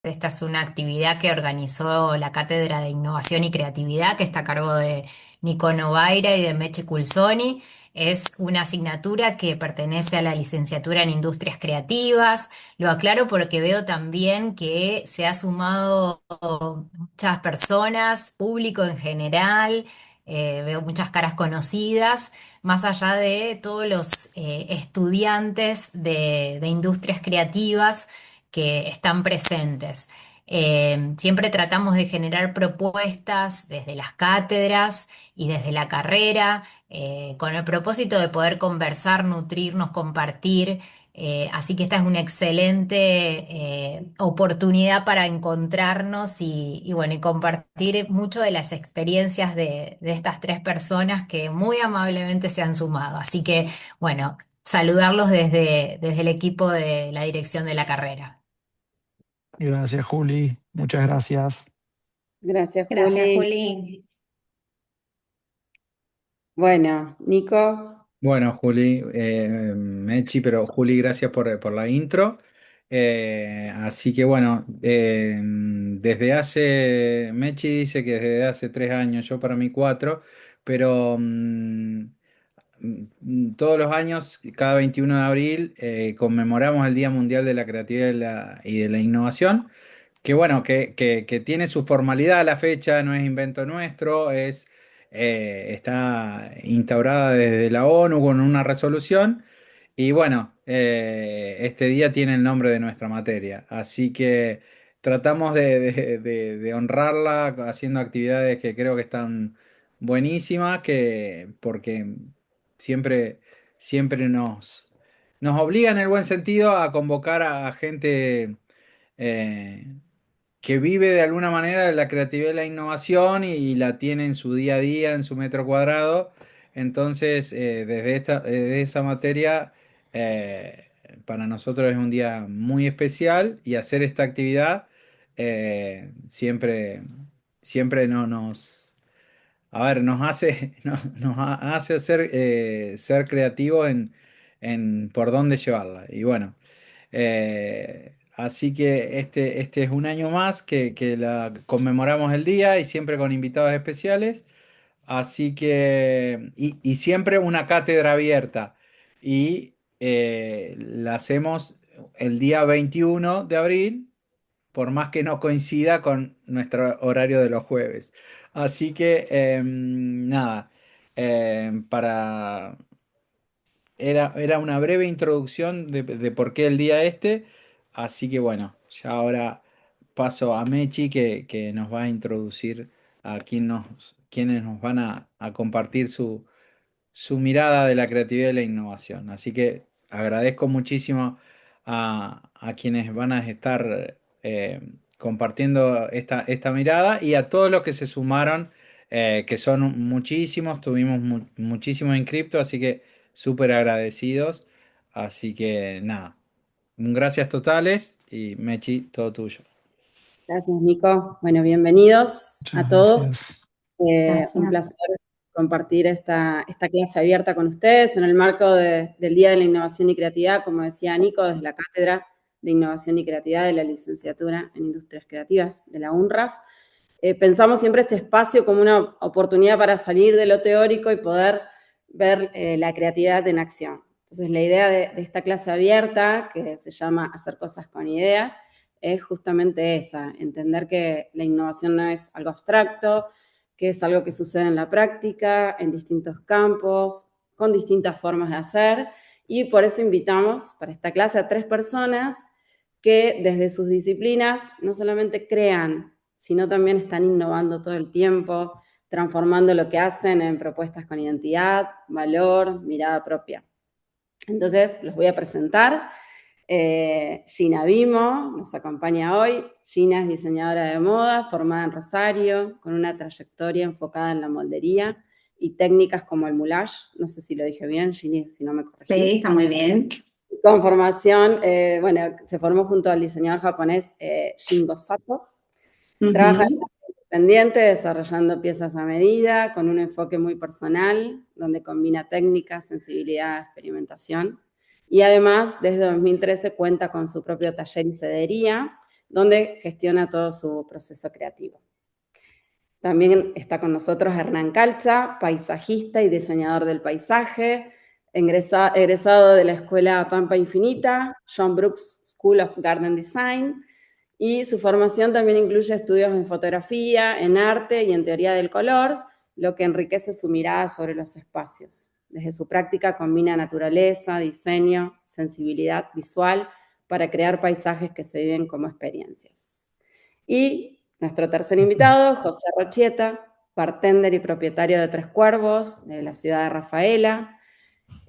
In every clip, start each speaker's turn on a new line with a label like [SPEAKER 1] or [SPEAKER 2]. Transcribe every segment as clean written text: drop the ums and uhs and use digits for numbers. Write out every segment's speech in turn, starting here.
[SPEAKER 1] Esta es una actividad que organizó la Cátedra de Innovación y Creatividad, que está a cargo de Nico Novaira y de Meche Culsoni. Es una asignatura que pertenece a la licenciatura en Industrias Creativas. Lo aclaro porque veo también que se ha sumado muchas personas, público en general, veo muchas caras conocidas, más allá de todos los estudiantes de industrias creativas que están presentes. Siempre tratamos de generar propuestas desde las cátedras y desde la carrera, con el propósito de poder conversar, nutrirnos, compartir. Así que esta es una excelente oportunidad para encontrarnos bueno, y compartir mucho de las experiencias de estas tres personas que muy amablemente se han sumado. Así que, bueno, saludarlos desde el equipo de la dirección de la carrera.
[SPEAKER 2] Gracias, Juli. Muchas gracias.
[SPEAKER 3] Gracias,
[SPEAKER 4] Gracias,
[SPEAKER 3] Juli.
[SPEAKER 4] Juli.
[SPEAKER 3] Bueno, Nico,
[SPEAKER 5] Bueno, Juli, Mechi, pero Juli, gracias por la intro. Así que bueno, Mechi dice que desde hace 3 años, yo para mí 4, pero todos los años, cada 21 de abril, conmemoramos el Día Mundial de la Creatividad y de la Innovación. Que bueno, que tiene su formalidad la fecha, no es invento nuestro, está instaurada desde la ONU con una resolución y bueno, este día tiene el nombre de nuestra materia, así que tratamos de honrarla haciendo actividades que creo que están buenísimas, porque siempre, siempre nos obliga en el buen sentido a convocar a gente. eh, que vive de alguna manera de la creatividad y la innovación y la tiene en su día a día, en su metro cuadrado. Entonces, desde esa materia, eh, para nosotros es un día muy especial y hacer esta actividad siempre, siempre no nos, a ver, nos hace, hace ser creativos en por dónde llevarla. Y bueno. Así que este es un año más que la conmemoramos el día y siempre con invitados especiales. Así que, y siempre una cátedra abierta. Y la hacemos el día 21 de abril, por más que no coincida con nuestro horario de los jueves. Así que, nada, para era una breve introducción de por qué el día este, así que bueno, ya ahora paso a Mechi que nos va a introducir a quienes nos van a compartir su mirada de la creatividad y la innovación. Así que agradezco muchísimo a quienes van a estar compartiendo esta mirada y a todos los que se sumaron, que son muchísimos, tuvimos muchísimos inscriptos, así que súper agradecidos. Así que nada, un gracias totales y Mechi, todo tuyo.
[SPEAKER 3] gracias, Nico. Bueno, bienvenidos
[SPEAKER 2] Muchas
[SPEAKER 3] a todos.
[SPEAKER 2] gracias.
[SPEAKER 3] Un
[SPEAKER 4] Gracias.
[SPEAKER 3] placer compartir esta clase abierta con ustedes en el marco del Día de la Innovación y Creatividad, como decía Nico, desde la Cátedra de Innovación y Creatividad de la Licenciatura en Industrias Creativas de la UNRAF. Pensamos siempre este espacio como una oportunidad para salir de lo teórico y poder ver la creatividad en acción. Entonces, la idea de esta clase abierta, que se llama Hacer cosas con ideas, es justamente esa, entender que la innovación no es algo abstracto, que es algo que sucede en la práctica, en distintos campos, con distintas formas de hacer, y por eso invitamos para esta clase a 3 personas que desde sus disciplinas no solamente crean, sino también están innovando todo el tiempo, transformando lo que hacen en propuestas con identidad, valor, mirada propia. Entonces, los voy a presentar. Gina Vimo nos acompaña hoy. Gina es diseñadora de moda, formada en Rosario, con una trayectoria enfocada en la moldería y técnicas como el moulage. No sé si lo dije bien, Gini, si no me corregís.
[SPEAKER 4] Sí, está muy bien.
[SPEAKER 3] Con formación, bueno, se formó junto al diseñador japonés Shingo Sato. Trabaja
[SPEAKER 4] Ujú.
[SPEAKER 3] independiente, desarrollando piezas a medida, con un enfoque muy personal, donde combina técnica, sensibilidad, experimentación. Y además, desde 2013 cuenta con su propio taller y cedería, donde gestiona todo su proceso creativo. También está con nosotros Hernán Calcha, paisajista y diseñador del paisaje, egresado de la Escuela Pampa Infinita, John Brooks School of Garden Design, y su formación también incluye estudios en fotografía, en arte y en teoría del color, lo que enriquece su mirada sobre los espacios. Desde su práctica combina naturaleza, diseño, sensibilidad visual para crear paisajes que se viven como experiencias. Y nuestro tercer invitado, José Rochieta, bartender y propietario de Tres Cuervos, de la ciudad de Rafaela,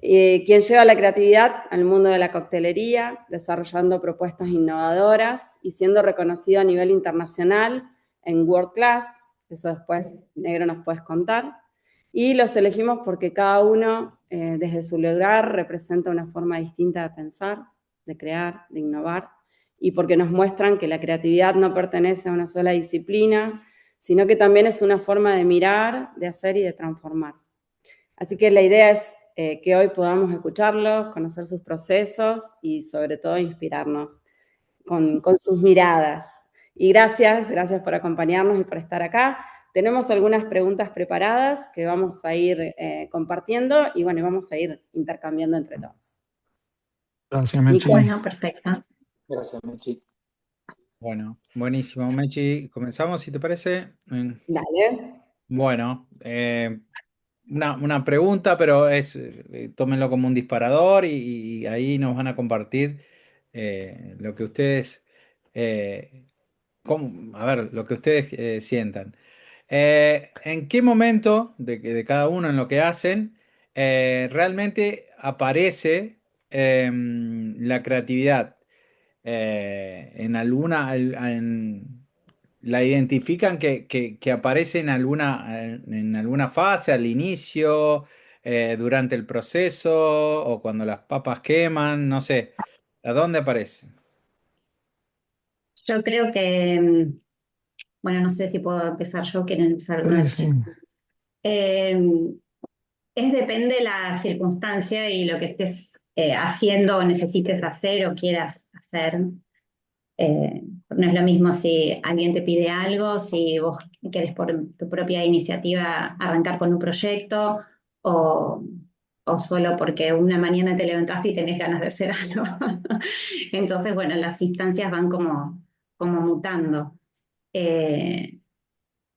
[SPEAKER 3] quien lleva la creatividad al mundo de la coctelería, desarrollando propuestas innovadoras y siendo reconocido a nivel internacional en World Class. Eso después, Negro, nos puedes contar. Y los elegimos porque cada uno, desde su lugar, representa una forma distinta de pensar, de crear, de innovar, y porque nos muestran que la creatividad no pertenece a una sola disciplina, sino que también es una forma de mirar, de hacer y de transformar. Así que la idea es que hoy podamos escucharlos, conocer sus procesos y sobre todo inspirarnos con sus miradas. Y gracias por acompañarnos y por estar acá. Tenemos algunas preguntas preparadas que vamos a ir compartiendo y bueno, vamos a ir intercambiando entre todos.
[SPEAKER 2] Gracias, Mechi.
[SPEAKER 4] Bueno, perfecto.
[SPEAKER 5] Gracias, Mechi. Bueno, buenísimo, Mechi. Comenzamos, si te parece.
[SPEAKER 3] Dale.
[SPEAKER 5] Bueno, una pregunta, pero tómenlo como un disparador y ahí nos van a compartir lo que ustedes, a ver, lo que ustedes sientan. ¿En qué momento de cada uno en lo que hacen realmente aparece la creatividad? En alguna, la identifican que aparece en alguna fase, al inicio, durante el proceso o cuando las papas queman, no sé, ¿a dónde aparece?
[SPEAKER 4] Yo creo que, bueno, no sé si puedo empezar yo, quieren empezar alguno de
[SPEAKER 2] Sí,
[SPEAKER 4] los
[SPEAKER 2] sí.
[SPEAKER 4] chicos. Depende de la circunstancia y lo que estés haciendo o necesites hacer o quieras hacer. No es lo mismo si alguien te pide algo, si vos querés por tu propia iniciativa arrancar con un proyecto o, o solo porque una mañana te levantaste y tenés ganas de hacer algo. Entonces, bueno, las instancias van como mutando. Eh,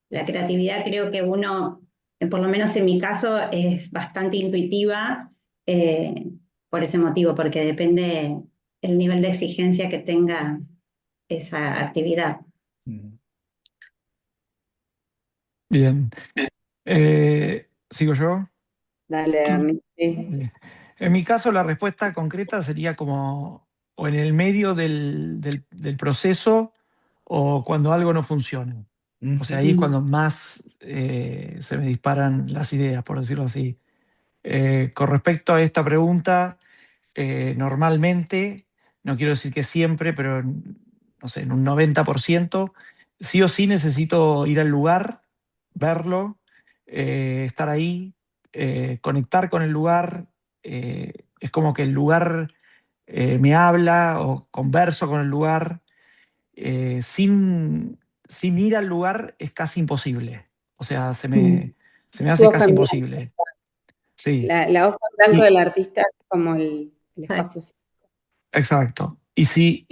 [SPEAKER 4] la creatividad creo que uno, por lo menos en mi caso, es bastante intuitiva por ese motivo, porque depende el nivel de exigencia que tenga esa actividad.
[SPEAKER 5] Mm.
[SPEAKER 2] Bien. ¿Sigo yo?
[SPEAKER 3] Dale, Ernie. Sí.
[SPEAKER 2] En mi caso, la respuesta concreta sería como o en el medio del proceso o cuando algo no funciona. O sea, ahí es cuando más se me disparan las ideas, por decirlo así. Con respecto a esta pregunta, normalmente, no quiero decir que siempre, pero no sé, en un 90%, sí o sí necesito ir al lugar, verlo, estar ahí, conectar con el lugar. Es como que el lugar me habla o converso con el lugar. Sin ir al lugar es casi imposible. O sea, se me
[SPEAKER 3] Tu
[SPEAKER 2] hace
[SPEAKER 3] hoja
[SPEAKER 2] casi
[SPEAKER 3] en blanco.
[SPEAKER 2] imposible. Sí.
[SPEAKER 3] La hoja en blanco
[SPEAKER 2] Y,
[SPEAKER 3] del artista es como el espacio físico.
[SPEAKER 2] exacto. Si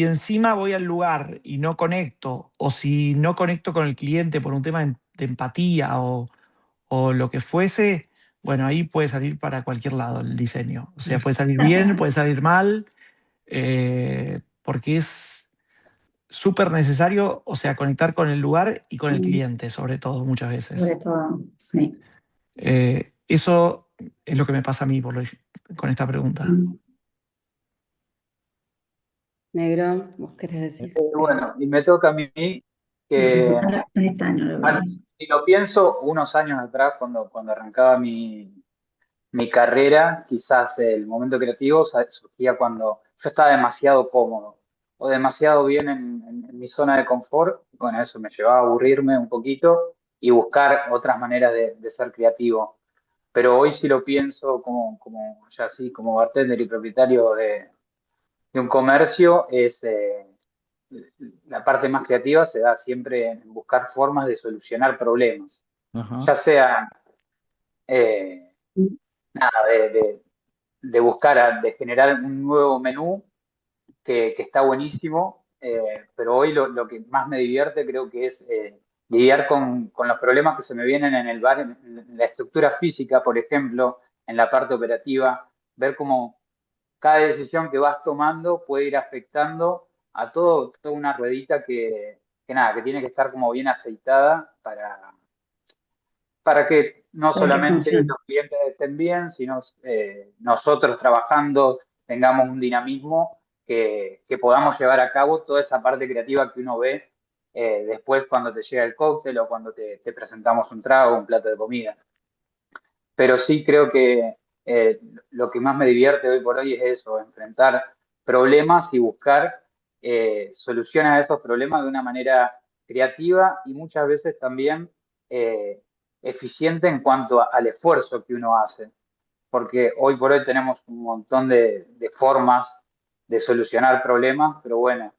[SPEAKER 2] encima voy al lugar y no conecto, o si no conecto con el cliente por un tema de empatía o lo que fuese, bueno, ahí puede salir para cualquier lado el diseño. O sea, puede salir bien, puede salir mal, porque es súper necesario, o sea, conectar con el lugar y con el cliente, sobre todo, muchas
[SPEAKER 4] Sobre
[SPEAKER 2] veces.
[SPEAKER 4] todo, sí.
[SPEAKER 2] Eso es lo que me pasa a mí con esta pregunta.
[SPEAKER 3] Negro, ¿vos querés decir?
[SPEAKER 6] Bueno, y me toca a mí que,
[SPEAKER 4] Ahora, ahí está, no lo veo.
[SPEAKER 6] si lo pienso unos años atrás, cuando arrancaba mi carrera, quizás el momento creativo surgía cuando yo estaba demasiado cómodo o demasiado bien en mi zona de confort. Bueno, eso me llevaba a aburrirme un poquito y buscar otras maneras de ser creativo. Pero hoy si lo pienso como ya así, como bartender y propietario de un comercio, la parte más creativa se da siempre en buscar formas de solucionar problemas,
[SPEAKER 5] Ajá.
[SPEAKER 6] ya sea eh, nada, de buscar, de generar un nuevo menú que está buenísimo, pero hoy lo que más me divierte creo que es lidiar con los problemas que se me vienen en el bar, en la estructura física, por ejemplo, en la parte operativa, ver cómo cada decisión que vas tomando puede ir afectando a toda una ruedita que nada, que tiene que estar como bien aceitada para que no
[SPEAKER 4] Para que
[SPEAKER 6] solamente
[SPEAKER 4] funcione.
[SPEAKER 6] los clientes estén bien, sino nosotros trabajando tengamos un dinamismo que podamos llevar a cabo toda esa parte creativa que uno ve después cuando te llega el cóctel o cuando te presentamos un trago, un plato de comida. Pero sí creo que lo que más me divierte hoy por hoy es eso, enfrentar problemas y buscar soluciones a esos problemas de una manera creativa y muchas veces también eh, eficiente en cuanto al esfuerzo que uno hace. Porque hoy por hoy tenemos un montón de formas de solucionar problemas, pero bueno,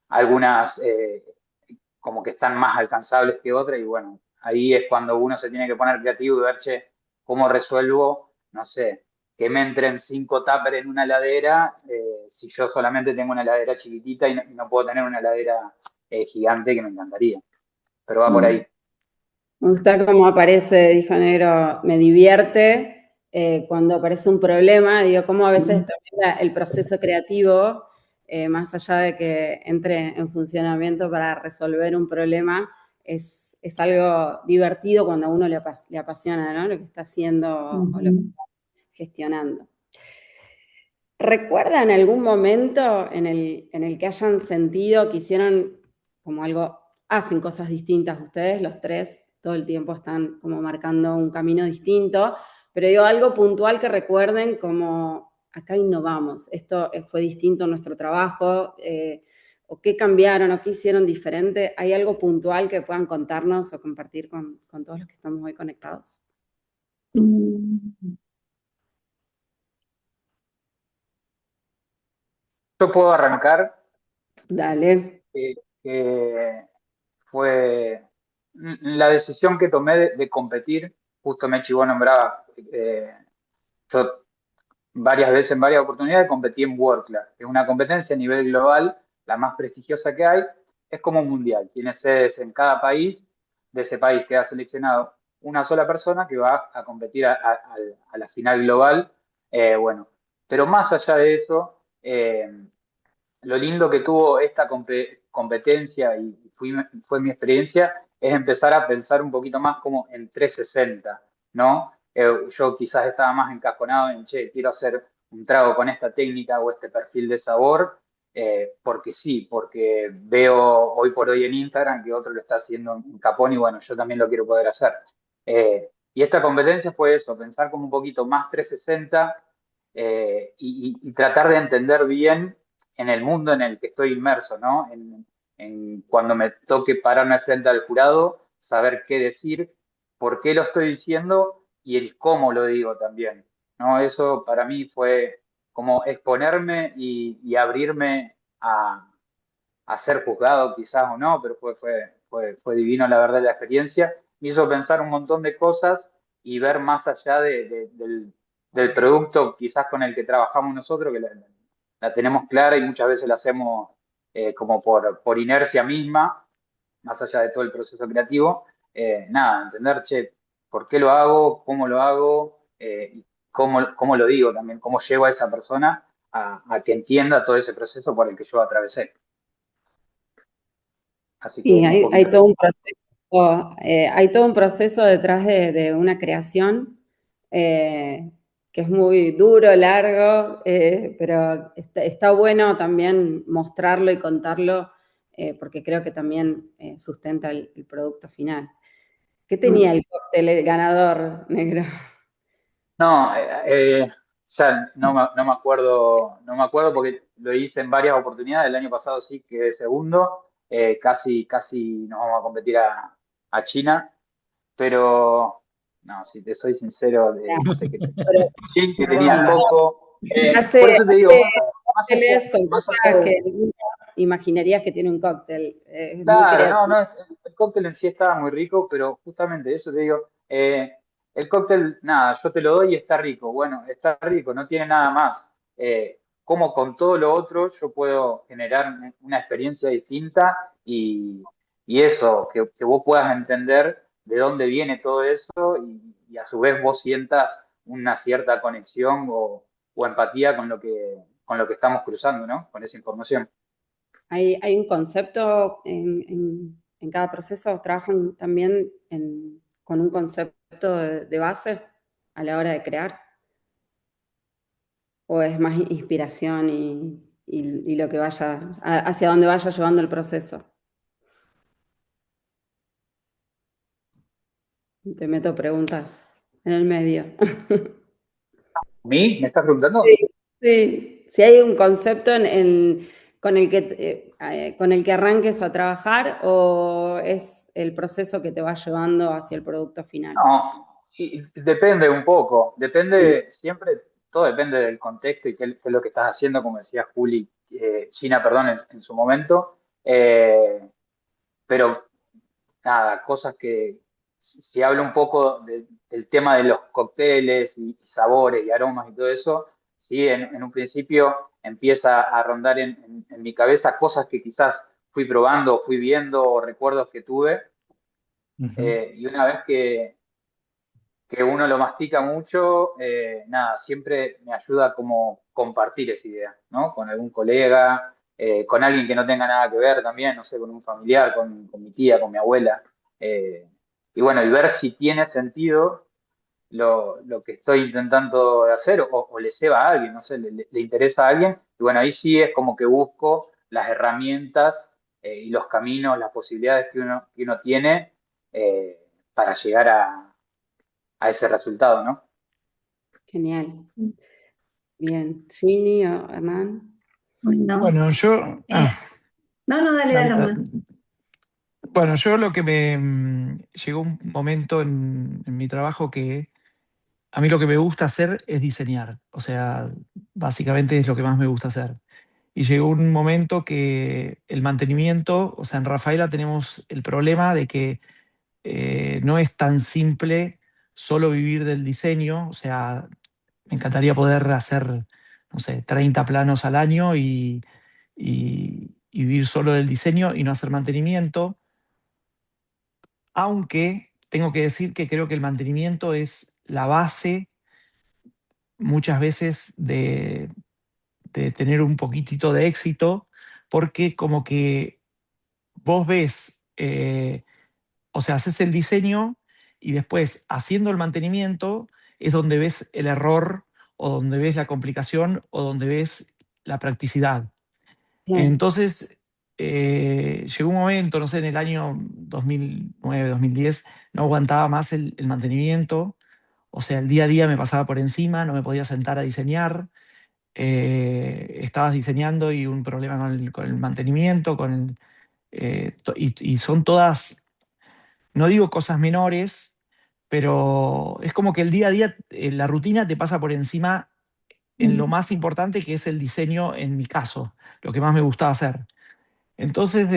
[SPEAKER 6] algunas como que están más alcanzables que otras y bueno, ahí es cuando uno se tiene que poner creativo y ver, che, ¿cómo resuelvo, no sé, que me entren 5 tuppers en una heladera si yo solamente tengo una heladera chiquitita y no puedo tener una heladera gigante que me encantaría? Pero va por ahí.
[SPEAKER 3] Me gusta cómo aparece, dijo Negro, me divierte cuando aparece un problema, digo, cómo a veces también el proceso creativo, más allá de que entre en funcionamiento para resolver un problema, es algo divertido cuando a uno le apasiona, ¿no? Lo que está haciendo o lo que está gestionando. ¿Recuerdan algún momento en el que hayan sentido que hicieron como algo, hacen cosas distintas ustedes, los tres, todo el tiempo están como marcando un camino distinto, pero digo algo puntual que recuerden como acá innovamos, esto fue distinto en nuestro trabajo, o qué cambiaron o qué hicieron diferente? ¿Hay algo puntual que puedan contarnos o compartir con todos los que estamos hoy conectados?
[SPEAKER 6] Yo puedo arrancar,
[SPEAKER 3] Dale.
[SPEAKER 6] que fue la decisión que tomé de competir, justo Mechi vos nombraba, yo varias veces, en varias oportunidades, competí en World Class, que es una competencia a nivel global, la más prestigiosa que hay, es como un mundial, tiene sedes en cada país, de ese país queda seleccionado una sola persona que va a competir a la final global, bueno, pero más allá de eso, lo lindo que tuvo esta competencia y fue mi experiencia es empezar a pensar un poquito más como en 360, ¿no? Yo quizás estaba más encasconado en, che, quiero hacer un trago con esta técnica o este perfil de sabor, porque sí, porque veo hoy por hoy en Instagram que otro lo está haciendo en Capón y bueno, yo también lo quiero poder hacer. Y esta competencia fue eso, pensar como un poquito más 360 y tratar de entender bien en el mundo en el que estoy inmerso, ¿no? En cuando me toque pararme frente al jurado, saber qué decir, por qué lo estoy diciendo y el cómo lo digo también, ¿no? Eso para mí fue como exponerme y abrirme a ser juzgado quizás o no, pero fue divino la verdad la experiencia. Me hizo pensar un montón de cosas y ver más allá del producto quizás con el que trabajamos nosotros, que la tenemos clara y muchas veces la hacemos como por inercia misma, más allá de todo el proceso creativo. Nada, entender, che, por qué lo hago y cómo lo digo también, cómo llevo a esa persona a que entienda todo ese proceso por el que yo atravesé. Así que
[SPEAKER 3] Sí,
[SPEAKER 6] un
[SPEAKER 3] hay
[SPEAKER 6] poquito.
[SPEAKER 3] todo un proceso, hay todo un proceso detrás de una creación eh, que es muy duro, largo, pero está bueno también mostrarlo y contarlo porque creo que también sustenta el producto final. ¿Qué tenía el cóctel ganador, Negro?
[SPEAKER 6] No, ya no me acuerdo porque lo hice en varias oportunidades. El año pasado sí quedé segundo. Casi nos vamos a competir a China, pero no, si te soy sincero, no sé qué tenía.
[SPEAKER 3] Pero,
[SPEAKER 6] Sí, que tenía coco. Por
[SPEAKER 3] hace
[SPEAKER 6] eso te digo, más allá,
[SPEAKER 3] cócteles con
[SPEAKER 6] más
[SPEAKER 3] cosas
[SPEAKER 6] allá
[SPEAKER 3] que
[SPEAKER 6] de,
[SPEAKER 3] imaginarías que tiene un cóctel. Es muy
[SPEAKER 6] Claro, no,
[SPEAKER 3] creativo.
[SPEAKER 6] no, el cóctel en sí estaba muy rico, pero justamente eso te digo, el cóctel, nada, yo te lo doy y está rico. Bueno, está rico, no tiene nada más. Como con todo lo otro, yo puedo generar una experiencia distinta y eso, que vos puedas entender de dónde viene todo eso y a su vez vos sientas una cierta conexión o empatía con lo que estamos cruzando, ¿no? Con esa información.
[SPEAKER 3] Hay un concepto en cada proceso, trabajan también con un concepto de base a la hora de crear, o es más inspiración y lo que vaya, hacia donde vaya llevando el proceso. Te meto preguntas en el medio.
[SPEAKER 6] ¿A mí? ¿Me estás preguntando?
[SPEAKER 3] Sí, sí. Si hay un concepto con el que arranques a trabajar o es el proceso que te va llevando hacia el producto final.
[SPEAKER 6] No, y depende un poco,
[SPEAKER 3] Mm.
[SPEAKER 6] depende siempre, todo depende del contexto y qué es lo que estás haciendo, como decía Juli, China, perdón, en su momento. Pero nada, cosas que, si hablo un poco del tema de los cócteles y sabores y aromas y todo eso, sí, en un principio empieza a rondar en mi cabeza cosas que quizás fui probando, fui viendo o recuerdos que tuve.
[SPEAKER 5] Ujú.
[SPEAKER 6] Y una vez que uno lo mastica mucho, nada, siempre me ayuda como compartir esa idea, ¿no? Con algún colega, con alguien que no tenga nada que ver también, no sé, con un familiar, con mi tía, con mi abuela. eh, y bueno, y ver si tiene sentido lo que estoy intentando hacer o le ceba a alguien, no sé, le interesa a alguien. Y bueno, ahí sí es como que busco las herramientas y los caminos, las posibilidades que uno tiene para llegar a ese resultado, ¿no?
[SPEAKER 3] Genial. Bien. Ginny o Hernán.
[SPEAKER 4] Bueno,
[SPEAKER 2] Bueno, yo...
[SPEAKER 4] eh, no, no, dale, dale,
[SPEAKER 2] dale,
[SPEAKER 4] Román.
[SPEAKER 2] bueno, yo lo que llegó un momento en mi trabajo que a mí lo que me gusta hacer es diseñar. O sea, básicamente es lo que más me gusta hacer. Y llegó un momento que el mantenimiento, o sea, en Rafaela tenemos el problema de que no es tan simple solo vivir del diseño. O sea, me encantaría poder hacer, no sé, 30 planos al año y vivir solo del diseño y no hacer mantenimiento. Aunque tengo que decir que creo que el mantenimiento es la base muchas veces de tener un poquitito de éxito, porque como que vos ves, o sea, haces el diseño y después haciendo el mantenimiento es donde ves el error o donde ves la complicación o donde ves la practicidad.
[SPEAKER 3] Claro.
[SPEAKER 2] Entonces, llegó un momento, no sé, en el año 2009, 2010, no aguantaba más el mantenimiento. O sea, el día a día me pasaba por encima, no me podía sentar a diseñar. Estabas diseñando y un problema con el mantenimiento, y son todas, no digo cosas menores, pero es como que el día a día, la rutina te pasa por encima en lo más importante que es el diseño en mi caso, lo que más me gustaba hacer. Entonces,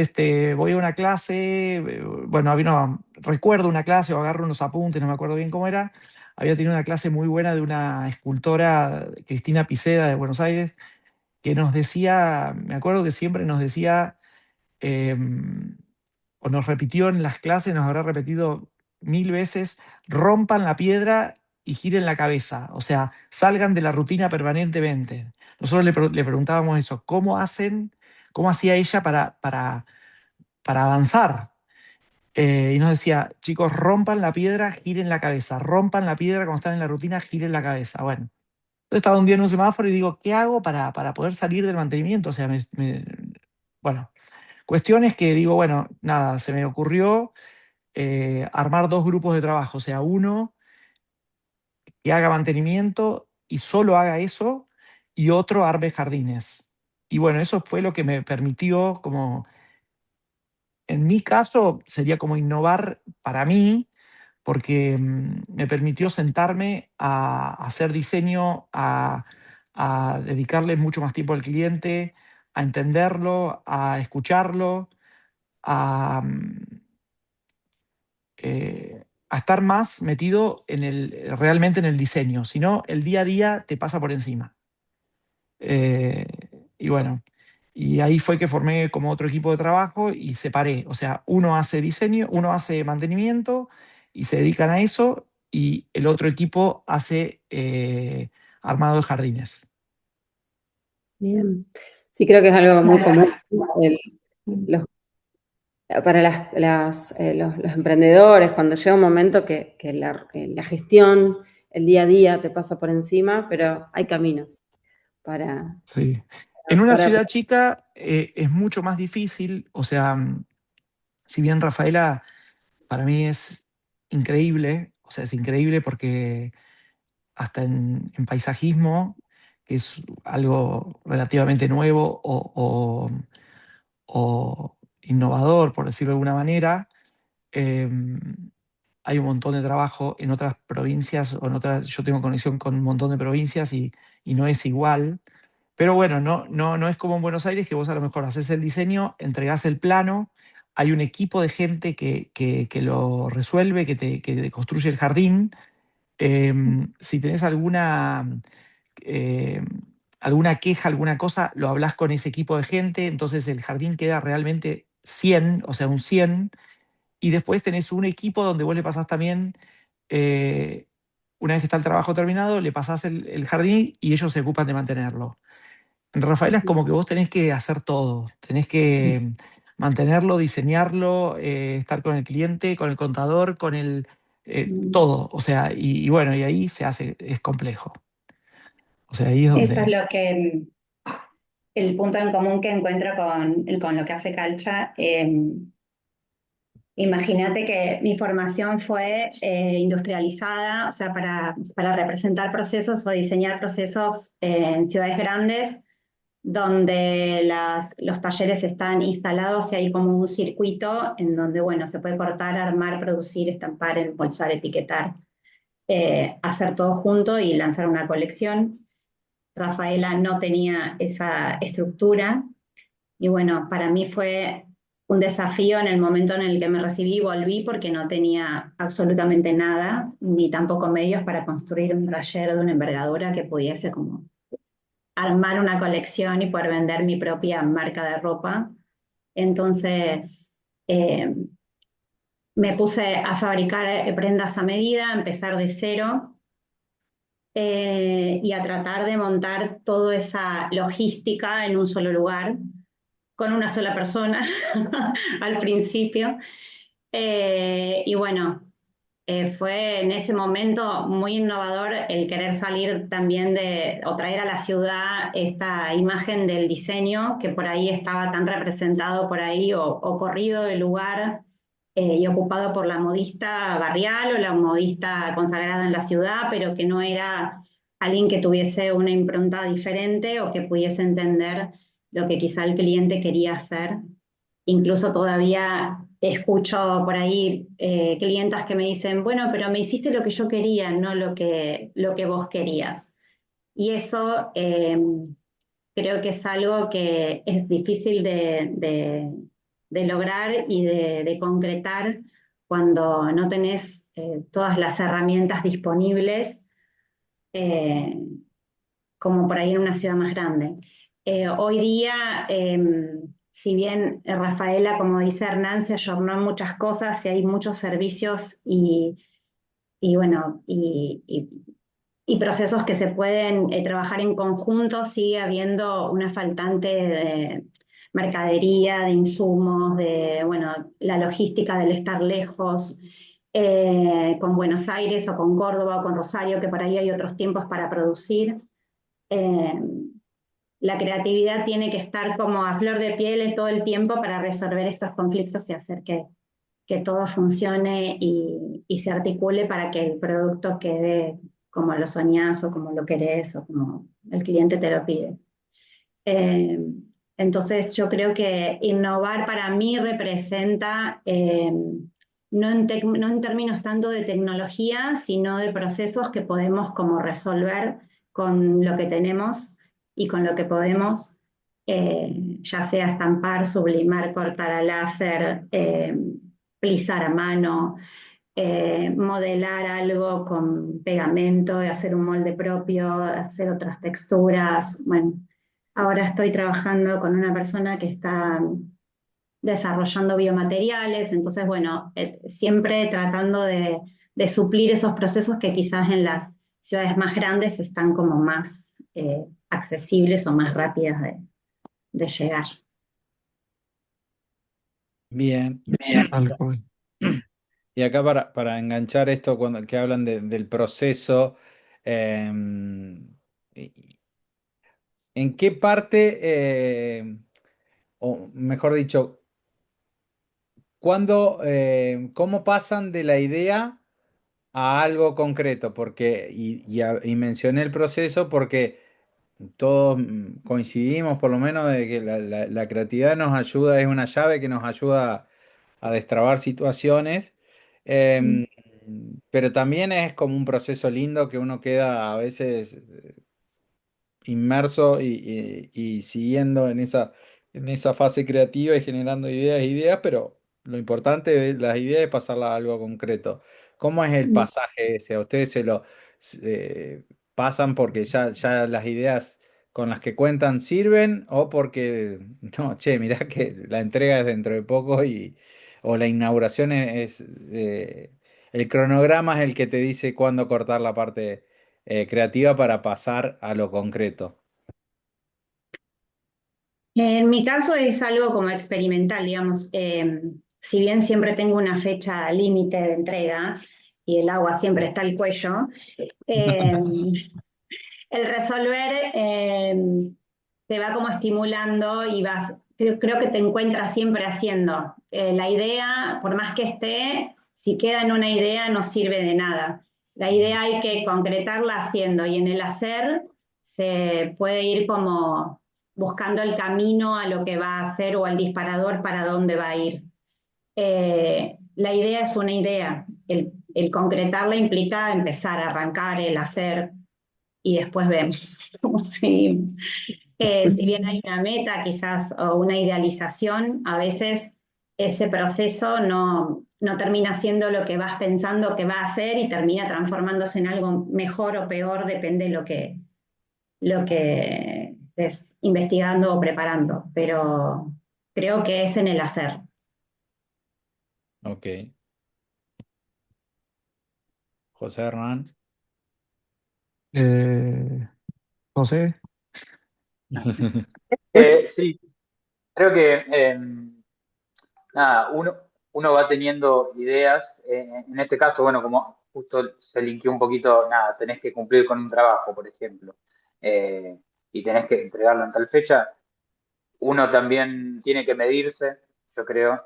[SPEAKER 2] voy a una clase, bueno, no, recuerdo una clase o agarro unos apuntes, no me acuerdo bien cómo era. Había tenido una clase muy buena de una escultora, Cristina Piceda, de Buenos Aires, que nos decía, me acuerdo que siempre nos decía, eh, o nos repitió en las clases, nos habrá repetido 1000 veces: rompan la piedra y giren la cabeza, o sea, salgan de la rutina permanentemente. Nosotros le preguntábamos eso: ¿cómo hacen, cómo hacía ella para avanzar? Y nos decía: chicos, rompan la piedra, giren la cabeza, rompan la piedra cuando están en la rutina, giren la cabeza. Bueno, yo estaba un día en un semáforo y digo, ¿qué hago para poder salir del mantenimiento? O sea, bueno, cuestiones que digo, bueno, nada, se me ocurrió armar dos grupos de trabajo. O sea, uno que haga mantenimiento y solo haga eso, y otro arme jardines. Y bueno, eso fue lo que me permitió, como, en mi caso, sería como innovar para mí, porque me permitió sentarme a hacer diseño, a dedicarle mucho más tiempo al cliente, a entenderlo, a escucharlo, a, a estar más metido realmente en el diseño. Si no, el día a día te pasa por encima. Eh, y bueno, y ahí fue que formé como otro equipo de trabajo y separé. O sea, uno hace diseño, uno hace mantenimiento y se dedican a eso, y el otro equipo hace armado de jardines.
[SPEAKER 3] Bien. Sí, creo que es algo muy común. el- los- para los emprendedores, cuando llega un momento que la gestión, el día a día te pasa por encima, pero hay caminos para,
[SPEAKER 2] Sí. En una
[SPEAKER 3] para
[SPEAKER 2] ciudad chica es mucho más difícil. O sea, si bien Rafaela para mí es increíble, o sea, es increíble porque hasta en paisajismo, que es algo relativamente nuevo o innovador, por decirlo de alguna manera, em, hay un montón de trabajo en otras provincias, o en otras. Yo tengo conexión con un montón de provincias y no es igual. Pero bueno, no es como en Buenos Aires, que vos a lo mejor haces el diseño, entregás el plano, hay un equipo de gente que lo resuelve, que te construye el jardín. Si tenés eh, alguna queja, alguna cosa, lo hablás con ese equipo de gente, entonces el jardín queda realmente 100, o sea, un 100. Y después tenés un equipo donde vos le pasás también, eh, una vez que está el trabajo terminado, le pasás el jardín y ellos se ocupan de mantenerlo. En Rafaela es como que vos tenés que hacer todo, tenés que mantenerlo, diseñarlo, estar con el cliente, con el contador, con todo. O sea, y bueno, y ahí se hace, es complejo. O sea, ahí es
[SPEAKER 4] Eso es
[SPEAKER 2] donde.
[SPEAKER 4] lo que, el punto en común que encuentro con lo que hace Calcha. Imagínate que mi formación fue industrializada, o sea, para representar procesos o diseñar procesos en ciudades grandes, donde los talleres están instalados y hay como un circuito en donde, bueno, se puede cortar, armar, producir, estampar, embolsar, etiquetar, hacer todo junto y lanzar una colección. Rafaela no tenía esa estructura y bueno, para mí fue un desafío en el momento en el que me recibí y volví porque no tenía absolutamente nada, ni tampoco medios para construir un taller de una envergadura que pudiese como armar una colección y poder vender mi propia marca de ropa. Entonces, me puse a fabricar prendas a medida, a empezar de cero y a tratar de montar toda esa logística en un solo lugar, con una sola persona al principio. Y bueno, fue en ese momento muy innovador el querer salir también o traer a la ciudad esta imagen del diseño que por ahí estaba tan representado por ahí o corrido del lugar y ocupado por la modista barrial o la modista consagrada en la ciudad, pero que no era alguien que tuviese una impronta diferente o que pudiese entender lo que quizá el cliente quería hacer. Incluso todavía escucho por ahí clientas que me dicen, bueno, pero me hiciste lo que yo quería, no lo que vos querías. Y eso creo que es algo que es difícil de lograr y de concretar cuando no tenés todas las herramientas disponibles, eh, como por ahí en una ciudad más grande. Hoy día, si bien Rafaela, como dice Hernán, se ayornó en muchas cosas y hay muchos servicios y bueno, y procesos que se pueden trabajar en conjunto, sigue habiendo una faltante de mercadería, de insumos, de bueno, la logística del estar lejos, con Buenos Aires o con Córdoba o con Rosario, que por ahí hay otros tiempos para producir. Eh, la creatividad tiene que estar como a flor de piel todo el tiempo para resolver estos conflictos y hacer que todo funcione y se articule para que el producto quede como lo soñás o como lo querés o como el cliente te lo pide. Eh, entonces yo creo que innovar para mí representa no en términos tanto de tecnología, sino de procesos que podemos como resolver con lo que tenemos y con lo que podemos. ya sea estampar, sublimar, cortar a láser, plisar a mano, modelar algo con pegamento, hacer un molde propio, hacer otras texturas. Bueno, ahora estoy trabajando con una persona que está desarrollando biomateriales, entonces, bueno, siempre tratando de suplir esos procesos que quizás en las ciudades más grandes están como más accesibles o más rápidas de llegar.
[SPEAKER 5] Bien.
[SPEAKER 2] Tal cual.
[SPEAKER 5] Y acá para enganchar esto cuando que hablan del proceso, y- ¿en qué parte, o mejor dicho, cómo pasan de la idea a algo concreto? Porque, y mencioné el proceso porque todos coincidimos por lo menos de que la creatividad nos ayuda, es una llave que nos ayuda a destrabar situaciones, em, pero también es como un proceso lindo que uno queda a veces inmerso y siguiendo en esa fase creativa y generando ideas, pero lo importante de las ideas es pasarla a algo concreto. ¿Cómo es el pasaje ese? ¿A ustedes se pasan porque ya las ideas con las que cuentan sirven o porque, no, che, mirá que la entrega es dentro de poco o la inauguración el cronograma es el que te dice cuándo cortar la parte creativa para pasar a lo concreto?
[SPEAKER 4] En mi caso es algo como experimental, digamos. Si bien siempre tengo una fecha límite de entrega y el agua siempre está al cuello, eh, el resolver te va como estimulando y creo que te encuentras siempre haciendo. La idea, por más que esté, si queda en una idea no sirve de nada. La idea hay que concretarla haciendo y en el hacer se puede ir como buscando el camino a lo que va a hacer o al disparador para dónde va a ir. La idea es una idea. El concretarla implica empezar a arrancar, el hacer, y después vemos cómo seguimos. Si bien hay una meta quizás o una idealización, a veces ese proceso no termina siendo lo que vas pensando que va a ser y termina transformándose en algo mejor o peor, depende de lo que estés investigando o preparando, pero creo que es en el hacer.
[SPEAKER 5] Ok. José Hernán.
[SPEAKER 2] Eh, José,
[SPEAKER 6] Sí, creo que nada, uno va teniendo ideas. En este caso, bueno, como justo se linkeó un poquito, nada, tenés que cumplir con un trabajo, por ejemplo, eh, y tenés que entregarlo en tal fecha. Uno también tiene que medirse, yo creo,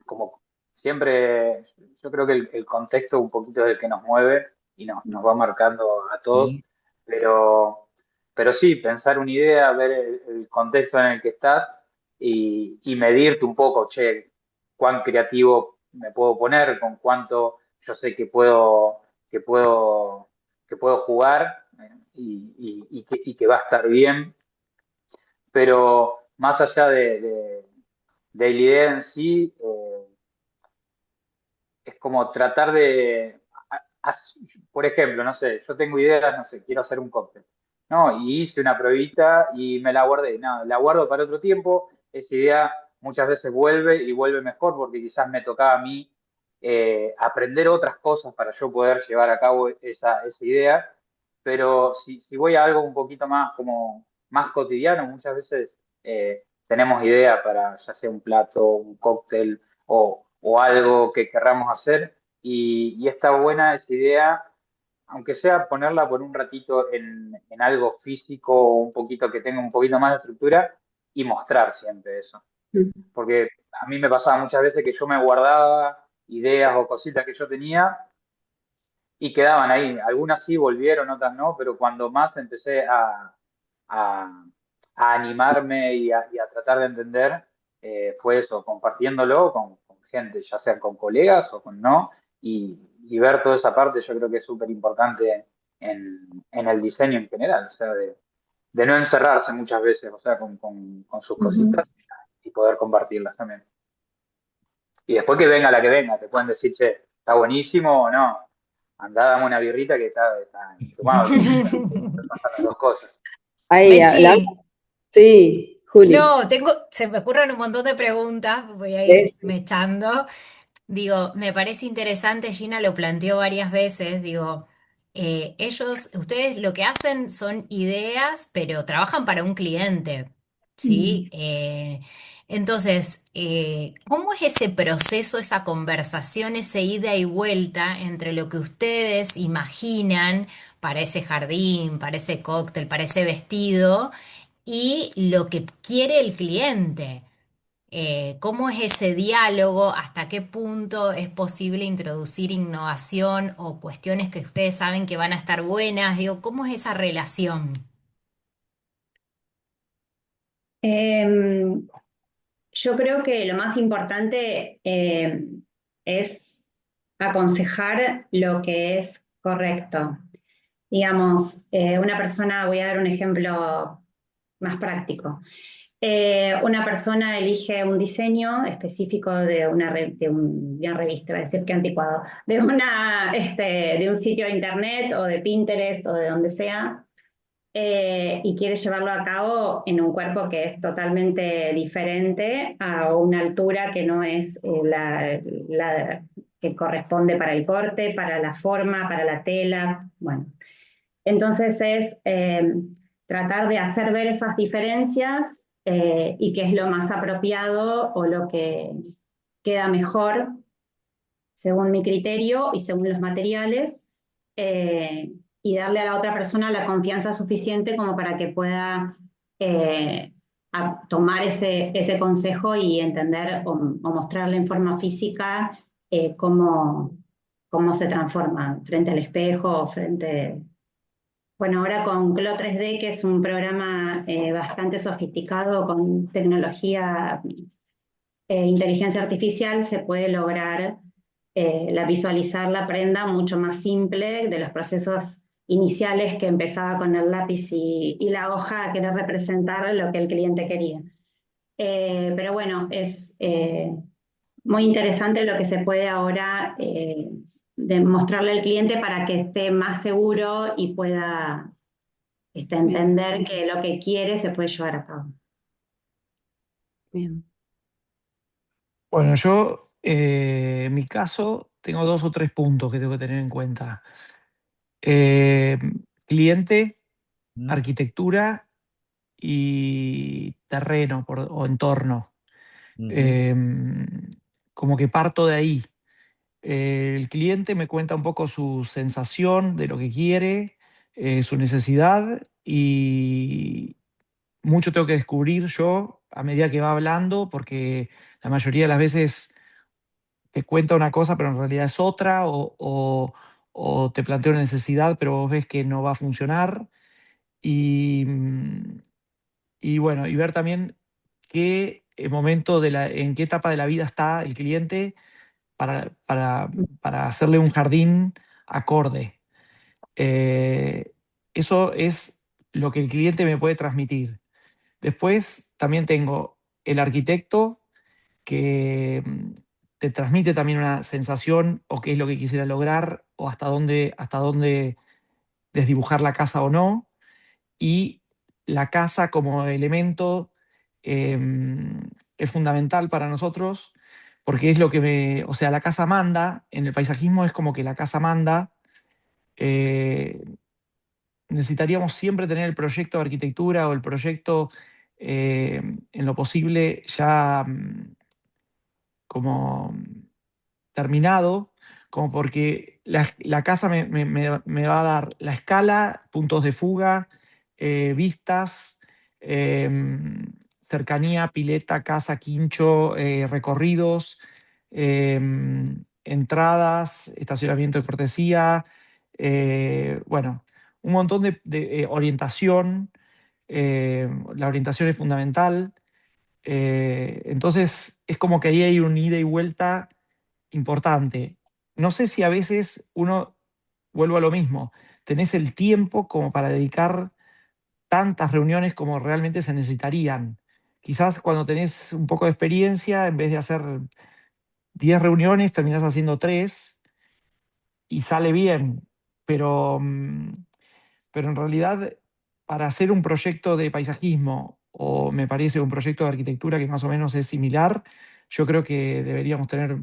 [SPEAKER 6] como siempre, yo creo que el contexto un poquito es el que nos mueve y nos va marcando a todos,
[SPEAKER 5] Sí.
[SPEAKER 6] pero, pero sí, pensar una idea, ver el contexto en el que estás y medirte un poco, che, cuán creativo me puedo poner, con cuánto yo sé que puedo, que puedo jugar y que va a estar bien, pero más allá de la idea en sí, es como tratar por ejemplo, no sé, yo tengo ideas, no sé, quiero hacer un cóctel, ¿no? Y hice una pruebita y me la guardé, no, la guardo para otro tiempo, esa idea muchas veces vuelve y vuelve mejor porque quizás me tocaba a mí aprender otras cosas para yo poder llevar a cabo esa idea, pero si voy a algo un poquito más como más cotidiano, muchas veces tenemos idea para ya sea un plato, un cóctel o algo que querramos hacer y está buena esa idea, aunque sea ponerla por un ratito en algo físico o un poquito que tenga un poquito más de estructura y mostrar siempre eso. Porque a mí me pasaba muchas veces que yo me guardaba ideas o cositas que yo tenía y quedaban ahí. Algunas sí volvieron, otras no, pero cuando más empecé a, a animarme y a tratar de entender, fue eso, compartiéndolo con gente, ya sea con colegas o con no, y ver toda esa parte yo creo que es súper importante en el diseño en general, o sea, de no encerrarse muchas veces, o sea, con sus
[SPEAKER 4] Ujú.
[SPEAKER 6] cositas y poder compartirlas también. Y después que venga la que venga, te pueden decir, che, está buenísimo o no, andá, dame una birrita que está infumable, te pasan las dos cosas.
[SPEAKER 3] Ahí,
[SPEAKER 1] Mechi,
[SPEAKER 3] sí, Juli.
[SPEAKER 1] no, se me ocurren un montón de preguntas, voy a ir
[SPEAKER 3] Es,
[SPEAKER 1] mechando. Digo, me parece interesante, Gina lo planteó varias veces, digo, ustedes lo que hacen son ideas, pero trabajan para un cliente, ¿sí? Entonces, ¿cómo es ese proceso, esa conversación, ese ida y vuelta entre lo que ustedes imaginan para ese jardín, para ese cóctel, para ese vestido y lo que quiere el cliente? ¿Cómo es ese diálogo? ¿Hasta qué punto es posible introducir innovación o cuestiones que ustedes saben que van a estar buenas? Digo, ¿cómo es esa relación?
[SPEAKER 4] Em, yo creo que lo más importante es aconsejar lo que es correcto. Digamos, una persona, voy a dar un ejemplo más práctico. Una persona elige un diseño específico de una revista, voy a decir que anticuado, de un sitio de internet o de Pinterest o de donde sea, y quiere llevarlo a cabo en un cuerpo que es totalmente diferente a una altura que no es la que corresponde para el corte, para la forma, para la tela. Bueno, entonces es tratar de hacer ver esas diferencias y qué es lo más apropiado o lo que queda mejor según mi criterio y según los materiales, y darle a la otra persona la confianza suficiente como para que pueda tomar ese consejo y entender o mostrarle en forma física cómo se transforma frente al espejo o frente... Bueno, ahora con Clo 3D, que es un programa bastante sofisticado con tecnología inteligencia artificial, se puede lograr visualizar la prenda mucho más simple de los procesos iniciales que empezaba con el lápiz y la hoja a querer representar lo que el cliente quería. Pero bueno, es muy interesante lo que se puede ahora demostrarle al cliente para que esté más seguro y pueda
[SPEAKER 3] bien,
[SPEAKER 4] entender que lo que quiere se puede llevar a cabo.
[SPEAKER 3] bien.
[SPEAKER 2] Bueno, yo, en mi caso, tengo 2 o 3 puntos que tengo que tener en cuenta. Eh, Cliente,
[SPEAKER 5] Mm,
[SPEAKER 2] arquitectura y terreno o entorno.
[SPEAKER 5] ujú,
[SPEAKER 2] Em, Como que parto de ahí. El cliente me cuenta un poco su sensación de lo que quiere, su necesidad y mucho tengo que descubrir yo a medida que va hablando, porque la mayoría de las veces te cuenta una cosa, pero en realidad es otra, o te plantea una necesidad, pero vos ves que no va a funcionar. Y, y bueno, y ver también qué momento en qué etapa de la vida está el cliente para hacerle un jardín acorde. Eh, Eso es lo que el cliente me puede transmitir. Después también tengo el arquitecto que te transmite también una sensación o qué es lo que quisiera lograr o hasta dónde desdibujar la casa o no. Y la casa como elemento es fundamental para nosotros porque es lo que o sea, la casa manda, en el paisajismo es como que la casa manda. eh, Necesitaríamos siempre tener el proyecto de arquitectura o el proyecto en lo posible ya como terminado, como porque la casa me va a dar la escala, puntos de fuga, vistas, cercanía, pileta, casa, quincho, recorridos, entradas, estacionamiento de cortesía, bueno, un montón de orientación. La orientación es fundamental. Entonces es como que ahí hay un ida y vuelta importante. No sé si a veces vuelvo a lo mismo, tenés el tiempo como para dedicar tantas reuniones como realmente se necesitarían. Quizás cuando tenés un poco de experiencia, en vez de hacer 10 reuniones, terminás haciendo 3 y sale bien, pero, pero en realidad para hacer un proyecto de paisajismo o me parece un proyecto de arquitectura que más o menos es similar, yo creo que deberíamos tener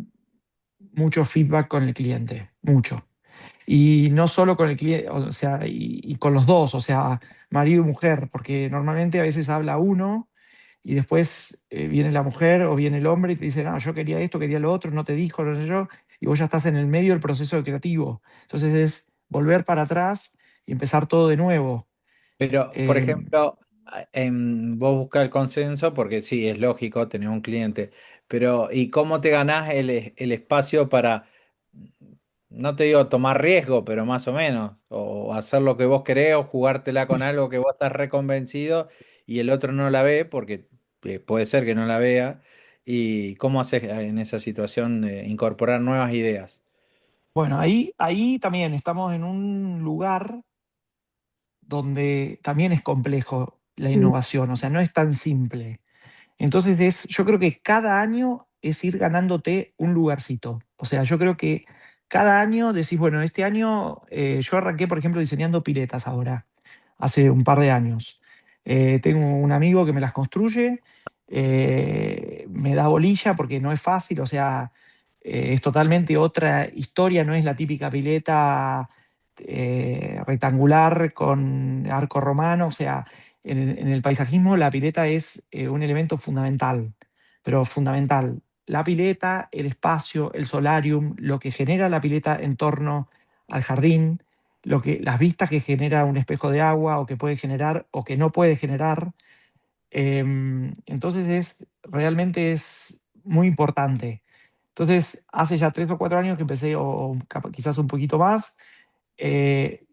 [SPEAKER 2] mucho feedback con el cliente, mucho. Y no solo con el cliente, o sea, y con los dos, o sea, marido y mujer, porque normalmente a veces habla uno y después viene la mujer o viene el hombre y te dice, no, yo quería esto, quería lo otro, no te dijo, no sé yo, y vos ya estás en el medio del proceso creativo. Entonces es volver para atrás y empezar todo de nuevo.
[SPEAKER 5] Pero, por
[SPEAKER 2] Eh,
[SPEAKER 5] ejemplo, vos buscas el consenso porque sí, es lógico tener un cliente, pero ¿y cómo te ganás el espacio para, no te digo tomar riesgo, pero más o menos, o hacer lo que vos querés o jugártela con algo que vos estás reconvencido y el otro no la ve, porque puede ser que no la vea, y cómo haces en esa situación de incorporar nuevas ideas?
[SPEAKER 2] bueno, ahí también estamos en un lugar donde también es complejo la innovación, o sea, no es tan simple. Entonces yo creo que cada año es ir ganándote un lugarcito. O sea, yo creo que cada año decís, bueno, este año yo arranqué, por ejemplo, diseñando piletas ahora, hace un par de años. Tengo un amigo que me las construye, me da bolilla porque no es fácil, o sea, es totalmente otra historia, no es la típica pileta rectangular con arco romano, o sea, en el paisajismo la pileta es un elemento fundamental, pero fundamental. La pileta, el espacio, el solarium, lo que genera la pileta en torno al jardín, las vistas que genera un espejo de agua o que puede generar o que no puede generar. Entonces realmente es muy importante. Entonces, hace ya 3 o 4 años que empecé, o quizás un poquito más, eh,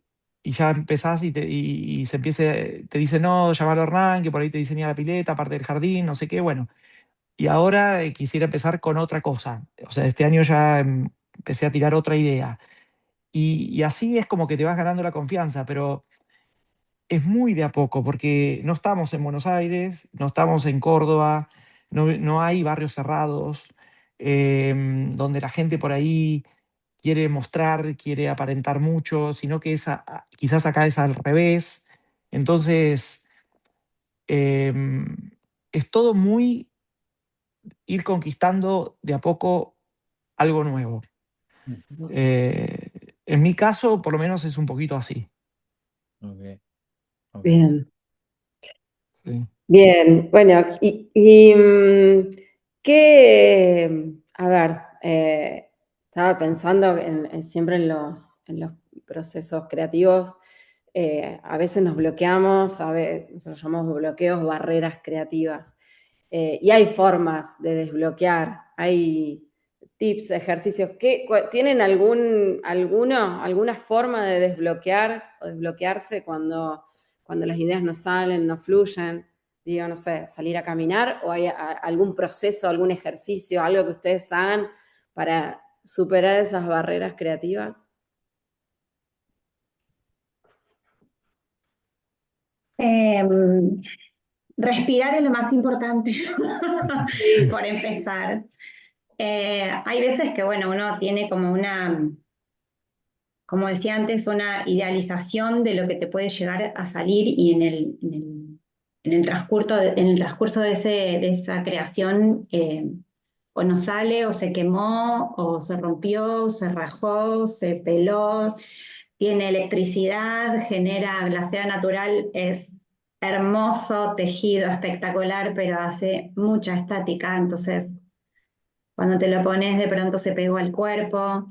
[SPEAKER 2] y ya empezás y se te dice, no, llamalo a Hernán, que por ahí te diseña la pileta, parte del jardín, no sé qué, bueno. Y ahora quisiera empezar con otra cosa. O sea, este año ya empecé a tirar otra idea. Y así es como que te vas ganando la confianza, pero es muy de a poco, porque no estamos en Buenos Aires, no estamos en Córdoba, no hay barrios cerrados, donde la gente por ahí quiere mostrar, quiere aparentar mucho, sino que quizás acá es al revés. Entonces, em, es todo muy ir conquistando de a poco algo nuevo.
[SPEAKER 5] Ujú.
[SPEAKER 2] En mi caso, por lo menos es un poquito así.
[SPEAKER 5] Ok, ok.
[SPEAKER 3] Bien.
[SPEAKER 2] Sí.
[SPEAKER 3] Bien, bueno, a ver, estaba pensando siempre en los procesos creativos, a veces nos bloqueamos, nosotros llamamos bloqueos, barreras creativas, y hay formas de desbloquear, hay tips, ejercicios, ¿tienen alguna forma de desbloquear o desbloquearse cuando las ideas no salen, no fluyen? Digo, no sé, salir a caminar o hay algún proceso, algún ejercicio, algo que ustedes hagan para superar esas barreras creativas.
[SPEAKER 4] Em, Respirar es lo más importante,
[SPEAKER 3] Sí.
[SPEAKER 4] por empezar. Hay veces que, bueno, uno tiene como como decía antes, una idealización de lo que te puede llegar a salir y en el en el transcurso de esa creación, o no sale, o se quemó, o se rompió, o se rajó, se peló, tiene electricidad, genera glaseada natural, es hermoso, tejido, espectacular, pero hace mucha estática, entonces cuando te lo pones de pronto se pegó al cuerpo.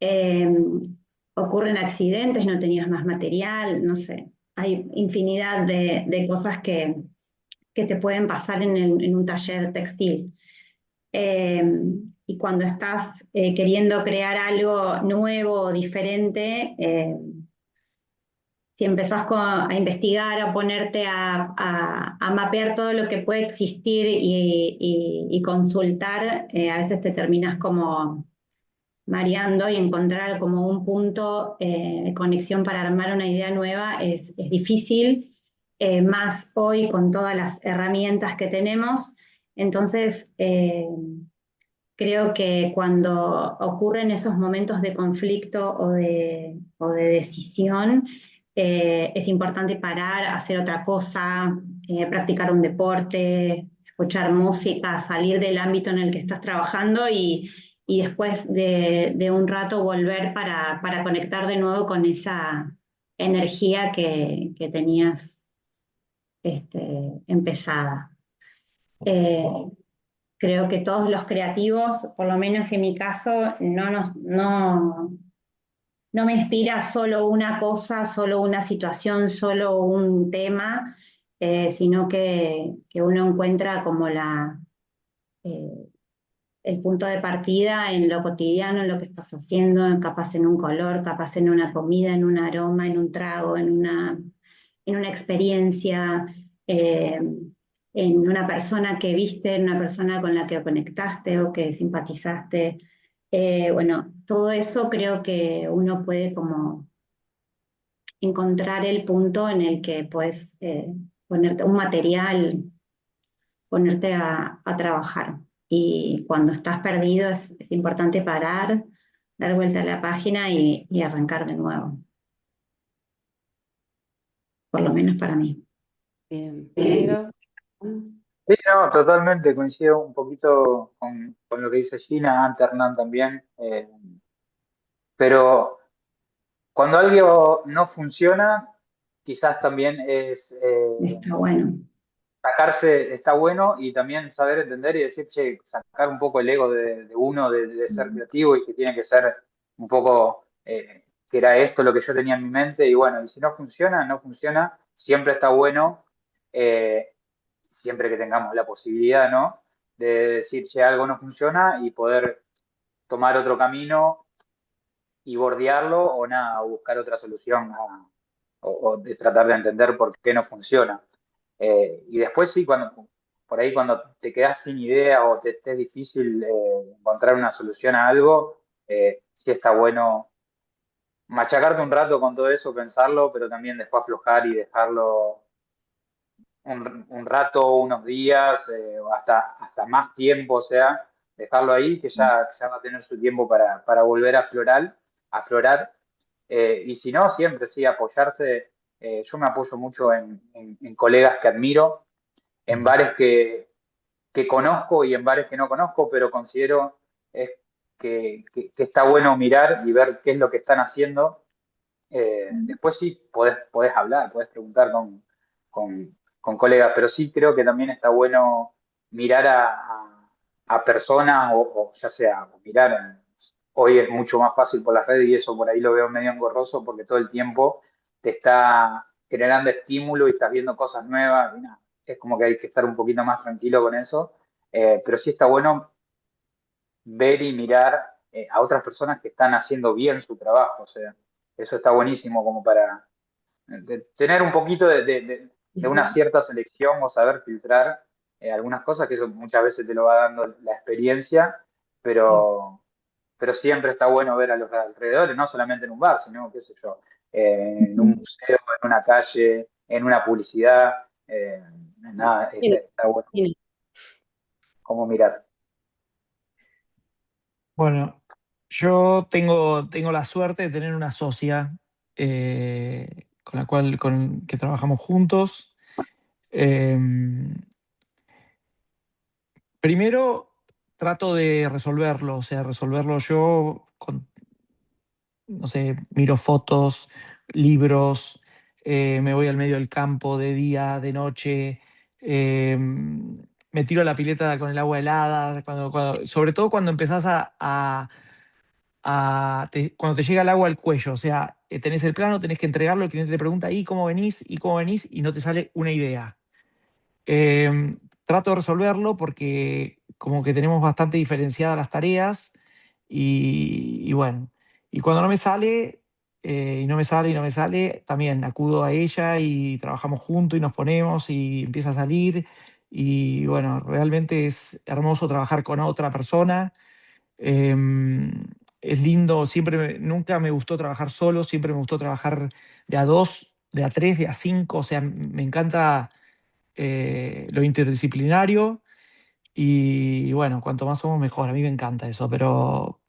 [SPEAKER 4] Eh, Ocurren accidentes, no tenías más material, no sé. Hay infinidad de cosas que te pueden pasar en un taller textil. Eh, y cuando estás queriendo crear algo nuevo o diferente, si empezás a investigar, a ponerte a mapear todo lo que puede existir y consultar, a veces te terminas como mareando y encontrar como un punto de conexión para armar una idea nueva es difícil. más hoy con todas las herramientas que tenemos. Entonces, creo que cuando ocurren esos momentos de conflicto o de decisión, es importante parar, hacer otra cosa, practicar un deporte, escuchar música, salir del ámbito en el que estás trabajando y después de un rato volver para conectar de nuevo con esa energía que tenías empezada. Creo que todos los creativos, por lo menos en mi caso, no me inspira solo una cosa, solo una situación, solo un tema, sino que uno encuentra como eh, el punto de partida en lo cotidiano, en lo que estás haciendo, capaz en un color, capaz en una comida, en un aroma, en un trago, en una experiencia, en una persona que viste, en una persona con la que conectaste o que simpatizaste. Bueno, todo eso creo que uno puede como encontrar el punto en el que puedes ponerte un material, ponerte a trabajar. Y cuando estás perdido es importante parar, dar vuelta a la página y arrancar de nuevo. Por lo menos para mí.
[SPEAKER 3] Bien. Negro.
[SPEAKER 6] Sí, no, totalmente, coincido un poquito con lo que dice Gina, antes Hernán también, pero cuando algo no funciona, quizás también es
[SPEAKER 4] Está bueno.
[SPEAKER 6] sacarse, está bueno y también saber entender y decir, che, sacar un poco el ego de uno, de ser creativo y que tiene que ser un poco, que era esto lo que yo tenía en mi mente y bueno, y si no funciona, no funciona, siempre está bueno, eh, siempre que tengamos la posibilidad, ¿no? De decir, che, algo no funciona y poder tomar otro camino y bordearlo o nada, o buscar otra solución o de tratar de entender por qué no funciona. Y después sí, por ahí cuando te quedas sin idea o te es difícil encontrar una solución a algo, sí está bueno machacarte un rato con todo eso, pensarlo, pero también después aflojar y dejarlo un rato, unos días, o hasta más tiempo, o sea, dejarlo ahí, que ya va a tener su tiempo para volver a aflorar. Y si no, siempre sí, apoyarse. Yo me apoyo mucho en colegas que admiro, en bares que conozco y en bares que no conozco, pero considero que está bueno mirar y ver qué es lo que están haciendo. Después sí, podés hablar, podés preguntar con colegas, pero sí creo que también está bueno mirar a personas o ya sea, mirar, hoy es mucho más fácil por las redes y eso por ahí lo veo medio engorroso porque todo el tiempo te está generando estímulo y estás viendo cosas nuevas y nada, es como que hay que estar un poquito más tranquilo con eso, pero sí está bueno ver y mirar a otras personas que están haciendo bien su trabajo, o sea, eso está buenísimo como para tener un poquito de una cierta selección o saber filtrar algunas cosas, que eso muchas veces te lo va dando la experiencia, pero, pero siempre está bueno ver a los alrededores, no solamente en un bar, sino, qué sé yo, en un museo, en una calle, en una publicidad, nada,
[SPEAKER 3] Sí,
[SPEAKER 6] está bueno
[SPEAKER 3] sí.
[SPEAKER 6] como mirar.
[SPEAKER 2] Bueno, yo tengo la suerte de tener una socia con la cual que trabajamos juntos. Primero trato de resolverlo, o sea, resolverlo yo no sé, miro fotos, libros, me voy al medio del campo de día, de noche, me tiro a la pileta con el agua helada, sobre todo cuando empezás cuando te llega el agua al cuello, o sea, tenés el plano, tenés que entregarlo, el cliente te pregunta, ¿y cómo venís? ¿Y cómo venís? Y no te sale una idea. Trato de resolverlo porque como que tenemos bastante diferenciadas las tareas y bueno, y cuando no me sale, y no me sale y no me sale, también acudo a ella y trabajamos juntos y nos ponemos y empieza a salir y bueno, realmente es hermoso trabajar con otra persona. Es lindo, nunca me gustó trabajar solo, siempre me gustó trabajar de a dos, de a tres, de a cinco, o sea, me encanta lo interdisciplinario y bueno, cuanto más somos mejor, a mí me encanta eso, pero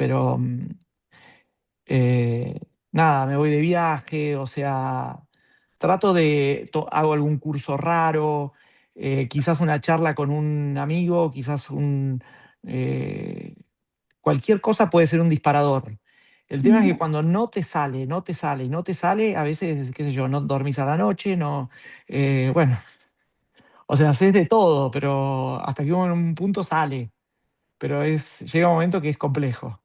[SPEAKER 2] eh, nada, me voy de viaje, o sea, trato hago algún curso raro, quizás una charla con un amigo, quizás eh, cualquier cosa puede ser un disparador. El tema es que cuando no te sale, no te sale, no te sale, a veces, qué sé yo, no dormís a la noche, no, bueno, o sea, haces de todo, pero hasta que en un punto sale, pero llega un momento que es complejo.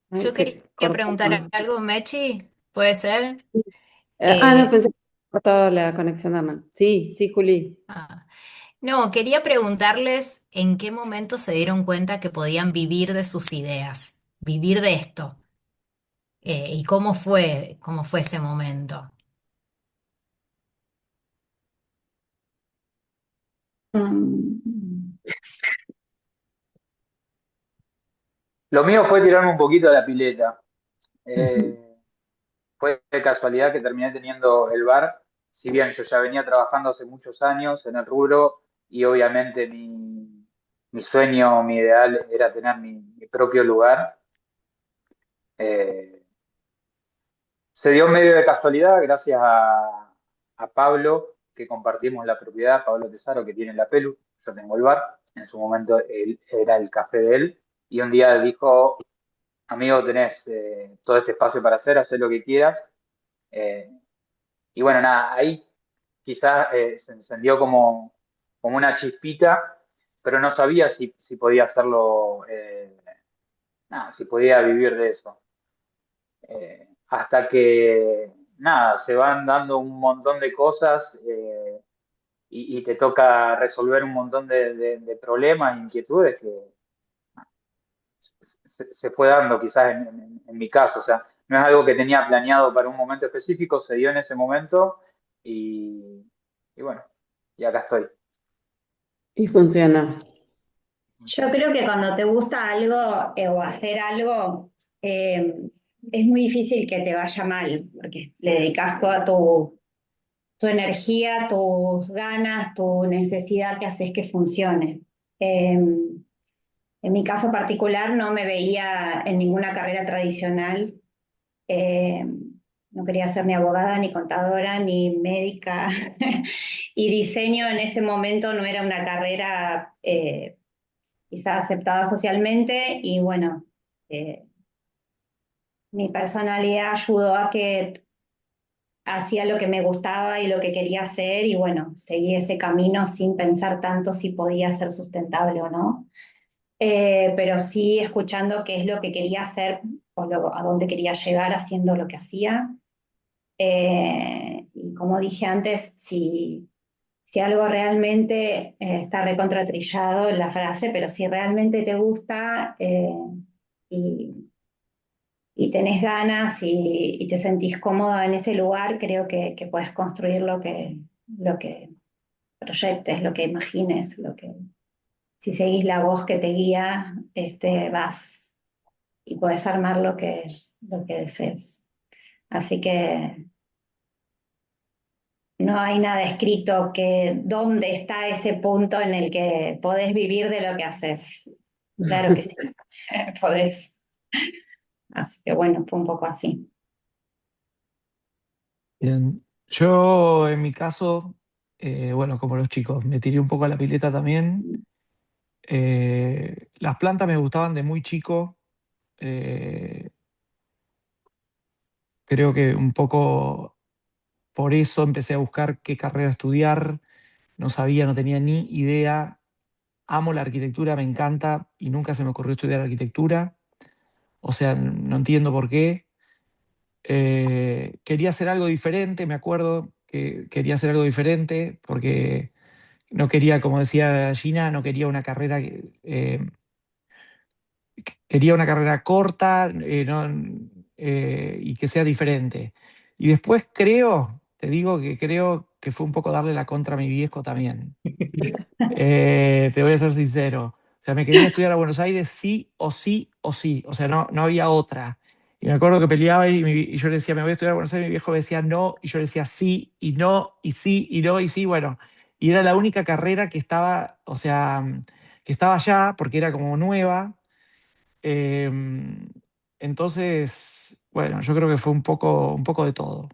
[SPEAKER 3] Ay,
[SPEAKER 1] Yo
[SPEAKER 3] se
[SPEAKER 1] quería
[SPEAKER 3] cortó.
[SPEAKER 1] preguntar algo, Mechi, ¿puede ser?
[SPEAKER 3] Sí. No,
[SPEAKER 1] Eh,
[SPEAKER 3] pensé que se había cortado la conexión de Hernán. Sí, sí, Juli.
[SPEAKER 1] ah, no, quería preguntarles en qué momento se dieron cuenta que podían vivir de sus ideas, vivir de esto, y cómo fue ese momento.
[SPEAKER 3] Mm.
[SPEAKER 6] Lo mío fue tirarme un poquito a la pileta. Fue de casualidad que terminé teniendo el bar, si bien yo ya venía trabajando hace muchos años en el rubro y obviamente mi sueño, mi ideal era tener mi propio lugar. eh, Se dio medio de casualidad gracias a Pablo, que compartimos la propiedad, Pablo Tesaro, que tiene la Pelu, yo tengo el bar, en su momento era el café de él, y un día dijo, amigo, tenés todo este espacio para hacer lo que quieras. Eh, y bueno, nada, ahí quizás se encendió como una chispita, pero no sabía si podía hacerlo, nada, si podía vivir de eso. Hasta que, nada, se van dando un montón de cosas y te toca resolver un montón de problemas, inquietudes que se fue dando quizás en mi caso. O sea, no es algo que tenía planeado para un momento específico, se dio en ese momento y, y bueno, y acá estoy.
[SPEAKER 3] Y funciona.
[SPEAKER 4] Yo creo que cuando te gusta algo o hacer algo, eh, es muy difícil que te vaya mal, porque le dedicas toda tu energía, tus ganas, tu necesidad que haces que funcione. En mi caso particular no me veía en ninguna carrera tradicional. Eh, no quería ser ni abogada, ni contadora, ni médica. Y diseño en ese momento no era una carrera quizá aceptada socialmente. Y bueno, mi personalidad ayudó a que hacía lo que me gustaba y lo que quería hacer. Y bueno, seguí ese camino sin pensar tanto si podía ser sustentable o no. Pero sí escuchando qué es lo que quería hacer o a dónde quería llegar haciendo lo que hacía. Y como dije antes, si algo realmente está recontratrillado en la frase, pero si realmente te gusta y, y tenés ganas y te sentís cómoda en ese lugar, creo que puedes construir lo que proyectes, lo que imagines, si seguís la voz que te guía, vas y puedes armar lo que desees. Así que no hay nada escrito que dónde está ese punto en el que podés vivir de lo que haces. Claro que sí, podés. Así que bueno, fue un poco así.
[SPEAKER 2] Bien. Yo, en mi caso, bueno, como los chicos, me tiré un poco a la pileta también. Las plantas me gustaban de muy chico. eh, Creo que un poco por eso empecé a buscar qué carrera estudiar. No sabía, no tenía ni idea. Amo la arquitectura, me encanta y nunca se me ocurrió estudiar arquitectura. O sea, no entiendo por qué. Quería hacer algo diferente, me acuerdo que quería hacer algo diferente porque no quería, como decía Gina, no quería una carrera, quería una carrera corta, y que sea diferente. Y después te digo que creo que fue un poco darle la contra a mi viejo también. Te voy a ser sincero. O sea, me quería estudiar a Buenos Aires sí o sí o sí. O sea, no había otra. Y me acuerdo que peleaba y yo le decía, me voy a estudiar a Buenos Aires, y mi viejo me decía no, y yo le decía sí, y no, y sí, y no, y sí, bueno. Y era la única carrera que estaba, o sea, que estaba allá, porque era como nueva. Entonces, bueno, yo creo que fue un poco de todo.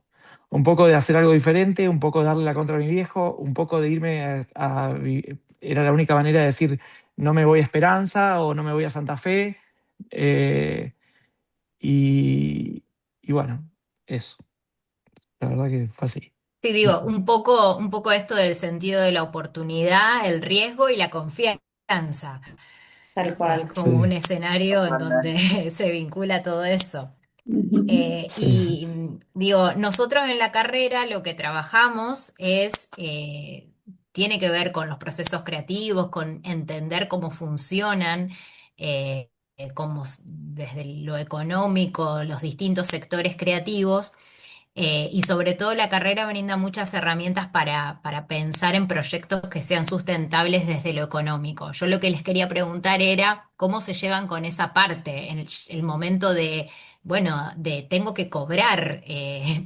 [SPEAKER 2] Un poco de hacer algo diferente, un poco de darle la contra a mi viejo, un poco de irme era la única manera de decir, no me voy a Esperanza o no me voy a Santa Fe. eh, y, y bueno, eso. La verdad que fue así.
[SPEAKER 1] Sí, digo, un poco esto del sentido de la oportunidad, el riesgo y la confianza.
[SPEAKER 4] Tal
[SPEAKER 1] Es
[SPEAKER 4] cual.
[SPEAKER 1] como un
[SPEAKER 2] Sí,
[SPEAKER 1] escenario en donde
[SPEAKER 6] Totalmente.
[SPEAKER 1] se vincula todo eso.
[SPEAKER 4] Ujú.
[SPEAKER 2] sí, sí.
[SPEAKER 1] Digo, nosotros en la carrera lo que trabajamos es, tiene que ver con los procesos creativos, con entender cómo funcionan, desde lo económico, los distintos sectores creativos. Y sobre todo la carrera brinda muchas herramientas para pensar en proyectos que sean sustentables desde lo económico. Yo lo que les quería preguntar era cómo se llevan con esa parte, en el momento de, bueno, de tengo que cobrar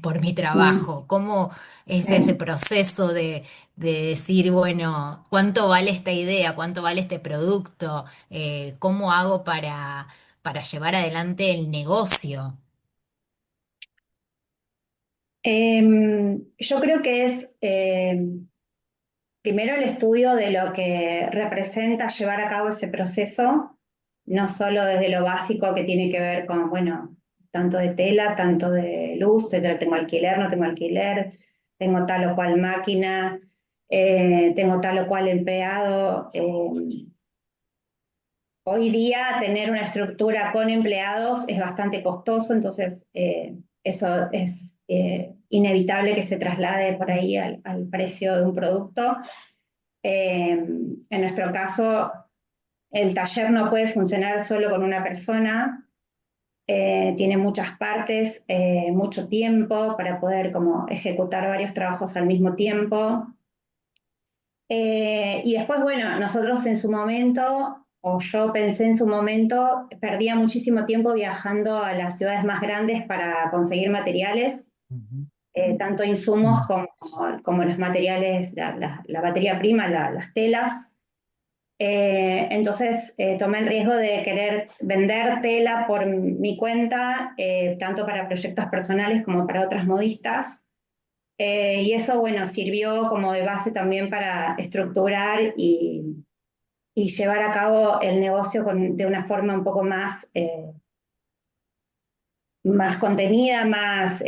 [SPEAKER 1] por mi
[SPEAKER 4] Mm,
[SPEAKER 1] trabajo, cómo es ese
[SPEAKER 4] sí.
[SPEAKER 1] proceso de decir, bueno, ¿cuánto vale esta idea? ¿Cuánto vale este producto? ¿Cómo hago para llevar adelante el negocio?
[SPEAKER 4] Yo creo que es primero el estudio de lo que representa llevar a cabo ese proceso, no solo desde lo básico que tiene que ver con, bueno, tanto de tela, tanto de luz, tengo alquiler, no tengo alquiler, tengo tal o cual máquina, tengo tal o cual empleado. Hoy día tener una estructura con empleados es bastante costoso, entonces eso es inevitable que se traslade por ahí al precio de un producto. En nuestro caso, el taller no puede funcionar solo con una persona, tiene muchas partes, mucho tiempo para poder como ejecutar varios trabajos al mismo tiempo. Y después, bueno, nosotros en su momento, o yo pensé en su momento, perdía muchísimo tiempo viajando a las ciudades más grandes para conseguir materiales,
[SPEAKER 2] Ujú.
[SPEAKER 4] tanto insumos
[SPEAKER 2] Mm.
[SPEAKER 4] como los materiales, la materia prima, las telas. Entonces tomé el riesgo de querer vender tela por mi cuenta, tanto para proyectos personales como para otras modistas. Y eso, bueno, sirvió como de base también para estructurar y llevar a cabo el negocio de una forma un poco más contenida, más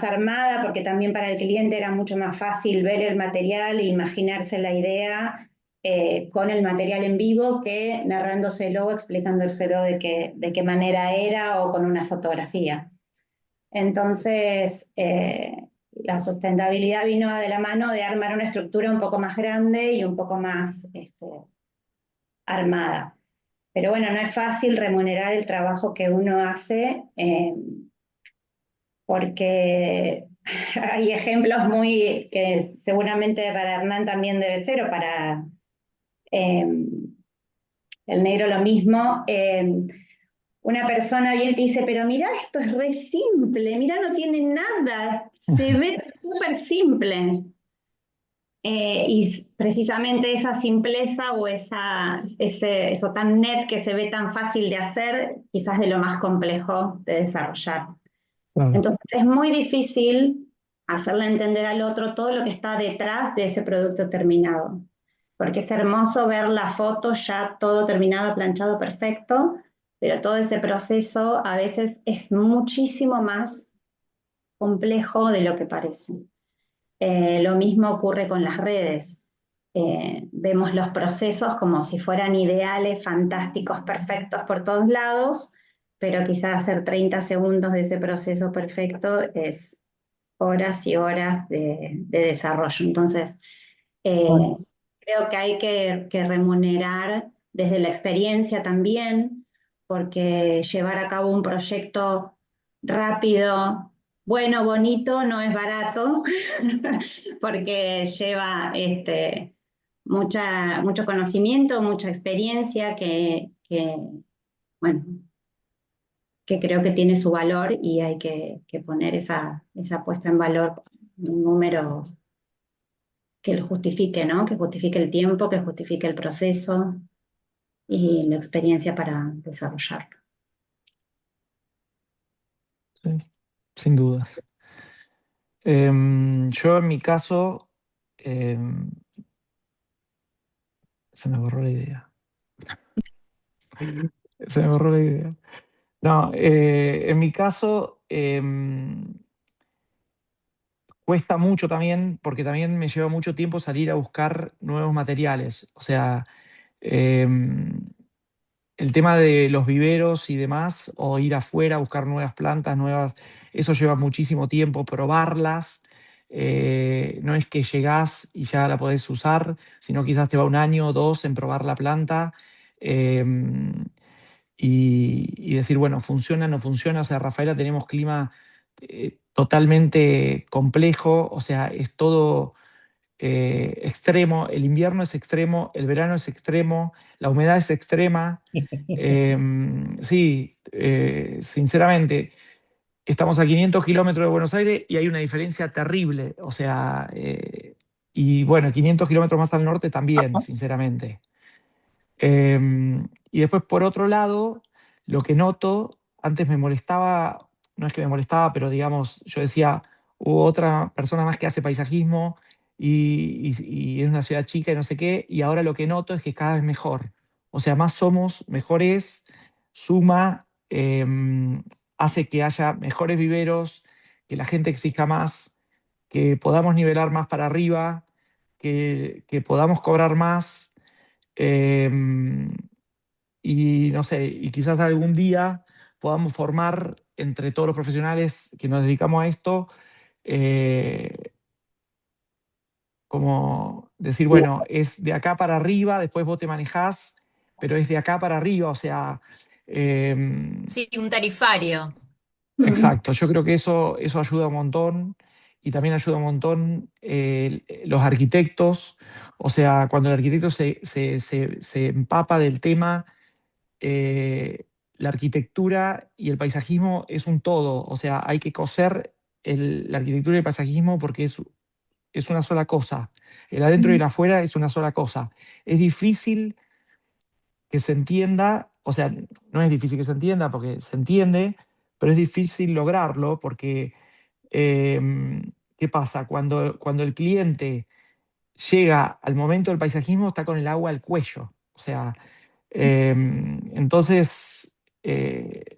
[SPEAKER 4] armada, porque también para el cliente era mucho más fácil ver el material e imaginarse la idea con el material en vivo que narrándoselo o explicándoselo de qué manera era o con una fotografía. Entonces, la sustentabilidad vino de la mano de armar una estructura un poco más grande y un poco más armada. Pero bueno, no es fácil remunerar el trabajo que uno hace, porque hay ejemplos muy que seguramente para Hernán también debe ser, o para eh, el negro lo mismo. Una persona bien te dice, pero mira, esto es re simple, mira, no tiene nada, se ve súper simple. Y precisamente esa simpleza o eso tan net que se ve tan fácil de hacer, quizás de lo más complejo de desarrollar.
[SPEAKER 2] Claro.
[SPEAKER 4] Entonces es muy difícil hacerle entender al otro todo lo que está detrás de ese producto terminado, porque es hermoso ver la foto ya todo terminado, planchado, perfecto, pero todo ese proceso a veces es muchísimo más complejo de lo que parece. Lo mismo ocurre con las redes. Vemos los procesos como si fueran ideales, fantásticos, perfectos por todos lados, pero quizás hacer 30 segundos de ese proceso perfecto es horas y horas de desarrollo. Entonces,
[SPEAKER 2] Bueno,
[SPEAKER 4] creo que hay que remunerar desde la experiencia también, porque llevar a cabo un proyecto rápido, bueno, bonito, no es barato, porque lleva mucho conocimiento, mucha experiencia bueno, que creo que tiene su valor y hay que poner esa puesta en valor, un número que lo justifique, ¿no? Que justifique el tiempo, que justifique el proceso y la experiencia para desarrollarlo.
[SPEAKER 2] Sí, sin dudas. Yo en mi caso, em, se me borró la idea. Se me borró la idea. No, en mi caso, cuesta mucho también, porque también me lleva mucho tiempo salir a buscar nuevos materiales. O sea, em, el tema de los viveros y demás, o ir afuera a buscar nuevas plantas, nuevas, eso lleva muchísimo tiempo, probarlas. No es que llegás y ya la podés usar, sino quizás te va un año o dos en probar la planta. Y decir, bueno, funciona, no funciona. O sea, Rafaela, tenemos clima totalmente complejo, o sea, es todo extremo, el invierno es extremo, el verano es extremo, la humedad es extrema. Sí, sinceramente, estamos a 500 kilómetros de Buenos Aires y hay una diferencia terrible, o sea, y bueno, 500 kilómetros más al norte también, sinceramente. Y después, por otro lado, lo que noto, antes me molestaba, no es que me molestaba, pero digamos, yo decía, hubo otra persona más que hace paisajismo y es una ciudad chica y no sé qué, y ahora lo que noto es que cada vez mejor. O sea, más somos, mejores, suma, hace que haya mejores viveros, que la gente exija más, que podamos nivelar más para arriba, que podamos cobrar más. Em, y no sé, y quizás algún día podamos formar entre todos los profesionales que nos dedicamos a esto, eh, como decir, bueno, es de acá para arriba, después vos te manejás, pero es de acá para arriba, o sea,
[SPEAKER 1] Sí, un tarifario.
[SPEAKER 2] exacto, yo creo que eso ayuda un montón y también ayuda un montón los arquitectos, o sea, cuando el arquitecto se empapa del tema, eh, la arquitectura y el paisajismo es un todo, o sea, hay que coser la arquitectura y el paisajismo porque es una sola cosa. El adentro y el afuera es una sola cosa. Es difícil que se entienda, o sea, no es difícil que se entienda porque se entiende, pero es difícil lograrlo porque, ¿qué pasa? Cuando el cliente llega al momento del paisajismo, está con el agua al cuello. O sea, entonces,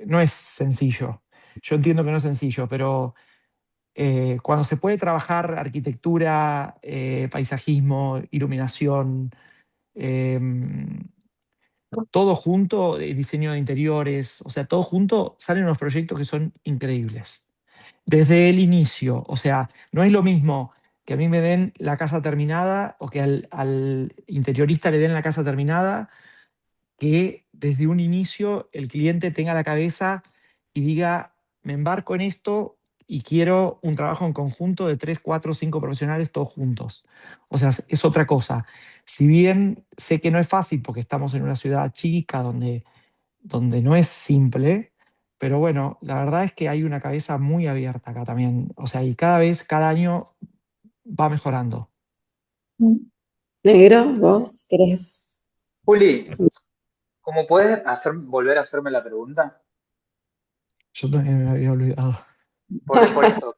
[SPEAKER 2] no es sencillo. Yo entiendo que no es sencillo, pero cuando se puede trabajar arquitectura, paisajismo, iluminación, em, todo junto, diseño de interiores, o sea, todo junto, salen unos proyectos que son increíbles. Desde el inicio, o sea, no es lo mismo que a mí me den la casa terminada o que al interiorista le den la casa terminada, que desde un inicio el cliente tenga la cabeza y diga, me embarco en esto y quiero un trabajo en conjunto de 3, 4, 5 profesionales todos juntos. O sea, es otra cosa. Si bien sé que no es fácil porque estamos en una ciudad chica donde no es simple, pero bueno, la verdad es que hay una cabeza muy abierta acá también. O sea, y cada vez, cada año va mejorando.
[SPEAKER 3] Negro, ¿vos querés?
[SPEAKER 6] Juli, ¿cómo puedes volver a hacerme la pregunta?
[SPEAKER 2] Yo también me había olvidado.
[SPEAKER 6] Por eso,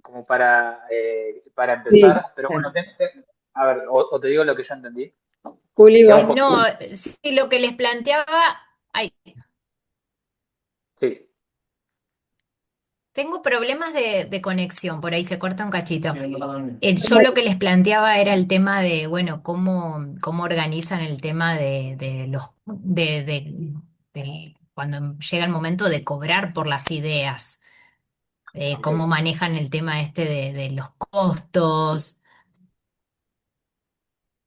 [SPEAKER 6] como para
[SPEAKER 3] Sí,
[SPEAKER 6] empezar, pero bueno, a ver, o te digo lo que yo entendí.
[SPEAKER 3] Juli,
[SPEAKER 6] Queda un
[SPEAKER 3] vos.
[SPEAKER 6] poco,
[SPEAKER 1] No, sí, lo que les planteaba, ay,
[SPEAKER 6] sí.
[SPEAKER 1] tengo problemas de conexión, por ahí se corta un cachito. Yo lo que les planteaba era el tema de, bueno, cómo organizan el tema de los de cuando llega el momento de cobrar por las ideas,
[SPEAKER 6] Ok.
[SPEAKER 1] cómo manejan el tema este de los costos.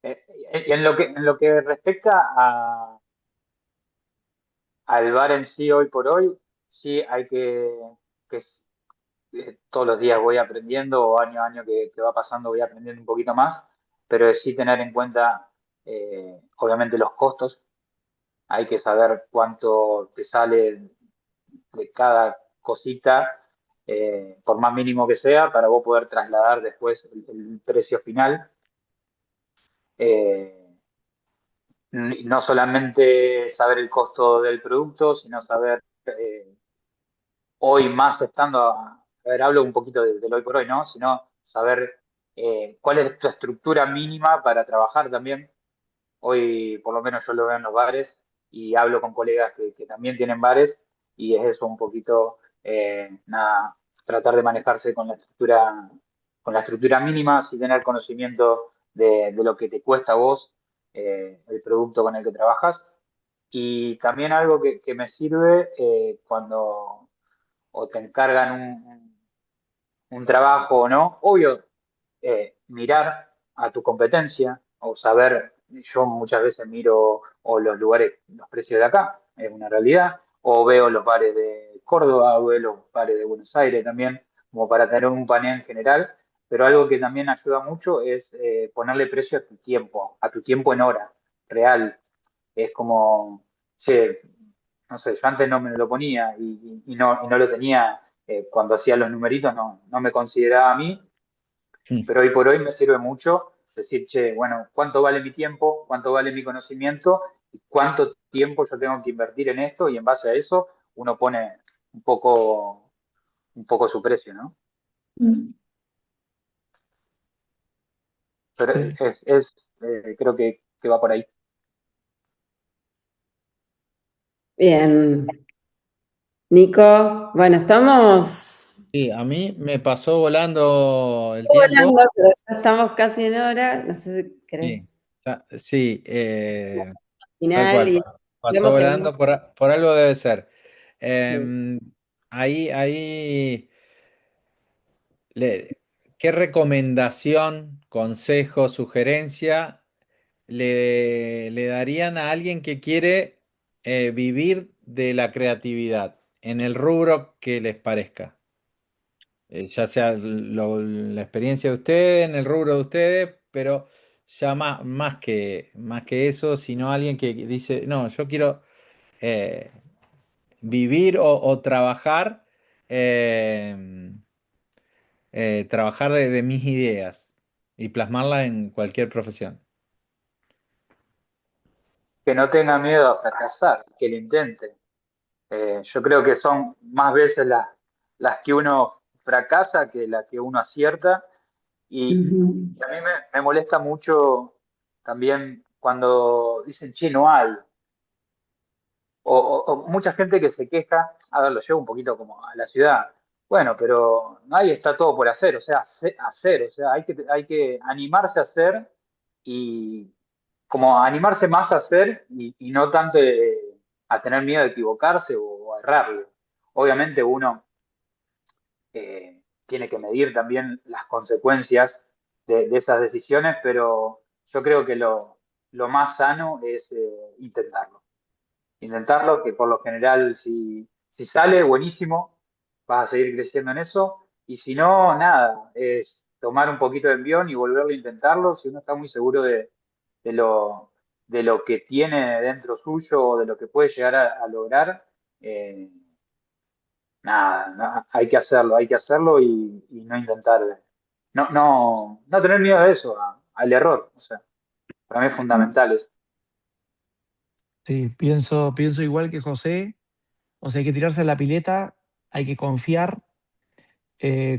[SPEAKER 6] Y en lo que respecta al bar en sí hoy por hoy, sí hay todos los días voy aprendiendo o año a año que va pasando voy aprendiendo un poquito más, pero es sí tener en cuenta, obviamente, los costos. Hay que saber cuánto te sale de cada cosita, por más mínimo que sea, para vos poder trasladar después el precio final. Eh, no solamente saber el costo del producto, sino saber hoy más estando, a ver, hablo un poquito del hoy por hoy, ¿no? Sino saber cuál es tu estructura mínima para trabajar también. Hoy, por lo menos yo lo veo en los bares y hablo con colegas que también tienen bares y es eso un poquito, nada, tratar de manejarse con la estructura mínima, sin tener conocimiento de lo que te cuesta a vos el producto con el que trabajas. Y también algo que me sirve cuando o te encargan un trabajo o no, obvio, mirar a tu competencia o saber, yo muchas veces miro o los lugares, los precios de acá, es una realidad, o veo los bares de Córdoba, o veo los bares de Buenos Aires también, como para tener un paneo en general, pero algo que también ayuda mucho es ponerle precio a tu tiempo en hora, real. Es como, che, no sé, yo antes no me lo ponía y no lo tenía cuando hacía los numeritos, no me consideraba a mí, pero hoy por hoy me sirve mucho decir, che, bueno, ¿cuánto vale mi tiempo? ¿Cuánto vale mi conocimiento? ¿Y cuánto tiempo yo tengo que invertir en esto? Y en base a eso uno pone un poco, un poco su precio, ¿no? Pero
[SPEAKER 2] Sí.
[SPEAKER 6] creo que va por ahí.
[SPEAKER 3] Bien. Nico, bueno, estamos
[SPEAKER 5] Sí, a mí me pasó volando el tiempo.
[SPEAKER 3] volando, pero ya estamos casi en hora. No sé si
[SPEAKER 5] Sí,
[SPEAKER 3] querés
[SPEAKER 5] sí, tal
[SPEAKER 3] final
[SPEAKER 5] cual.
[SPEAKER 3] y
[SPEAKER 5] Pasó
[SPEAKER 3] vemos según.
[SPEAKER 5] volando, por algo debe ser.
[SPEAKER 3] Sí.
[SPEAKER 5] Em, ahí, le- ¿qué recomendación, consejo, sugerencia le darían a alguien que quiere vivir de la creatividad en el rubro que les parezca? Ya sea la experiencia de ustedes, en el rubro de ustedes, pero ya más que eso, sino alguien que dice, no, yo quiero eh, vivir o trabajar, eh, trabajar de mis ideas y plasmarlas en cualquier profesión.
[SPEAKER 6] Que no tenga miedo a fracasar, que lo intente. Yo creo que son más veces las que uno fracasa que las que uno acierta. Y a mí me molesta mucho también cuando dicen, che, no hay. O mucha gente que se queja, a ver, lo llevo un poquito como a la ciudad. Bueno, pero ahí está todo por hacer, o sea, hacer, o sea, hay que animarse a hacer y como animarse más a hacer y no tanto a tener miedo de equivocarse o a errarle. Obviamente uno tiene que medir también las consecuencias de esas decisiones, pero yo creo que lo más sano es intentarlo. Intentarlo, que por lo general si sale, buenísimo, vas a seguir creciendo en eso, y si no, nada, es tomar un poquito de envión y volverlo a intentarlo, si uno está muy seguro de lo, de lo que tiene dentro suyo o de lo que puede llegar a lograr, eh, nada, hay que hacerlo y no intentar, no tener miedo a eso, al error, o sea, para mí es fundamental eso.
[SPEAKER 2] Sí, pienso igual que José. O sea, hay que tirarse a la pileta, hay que confiar.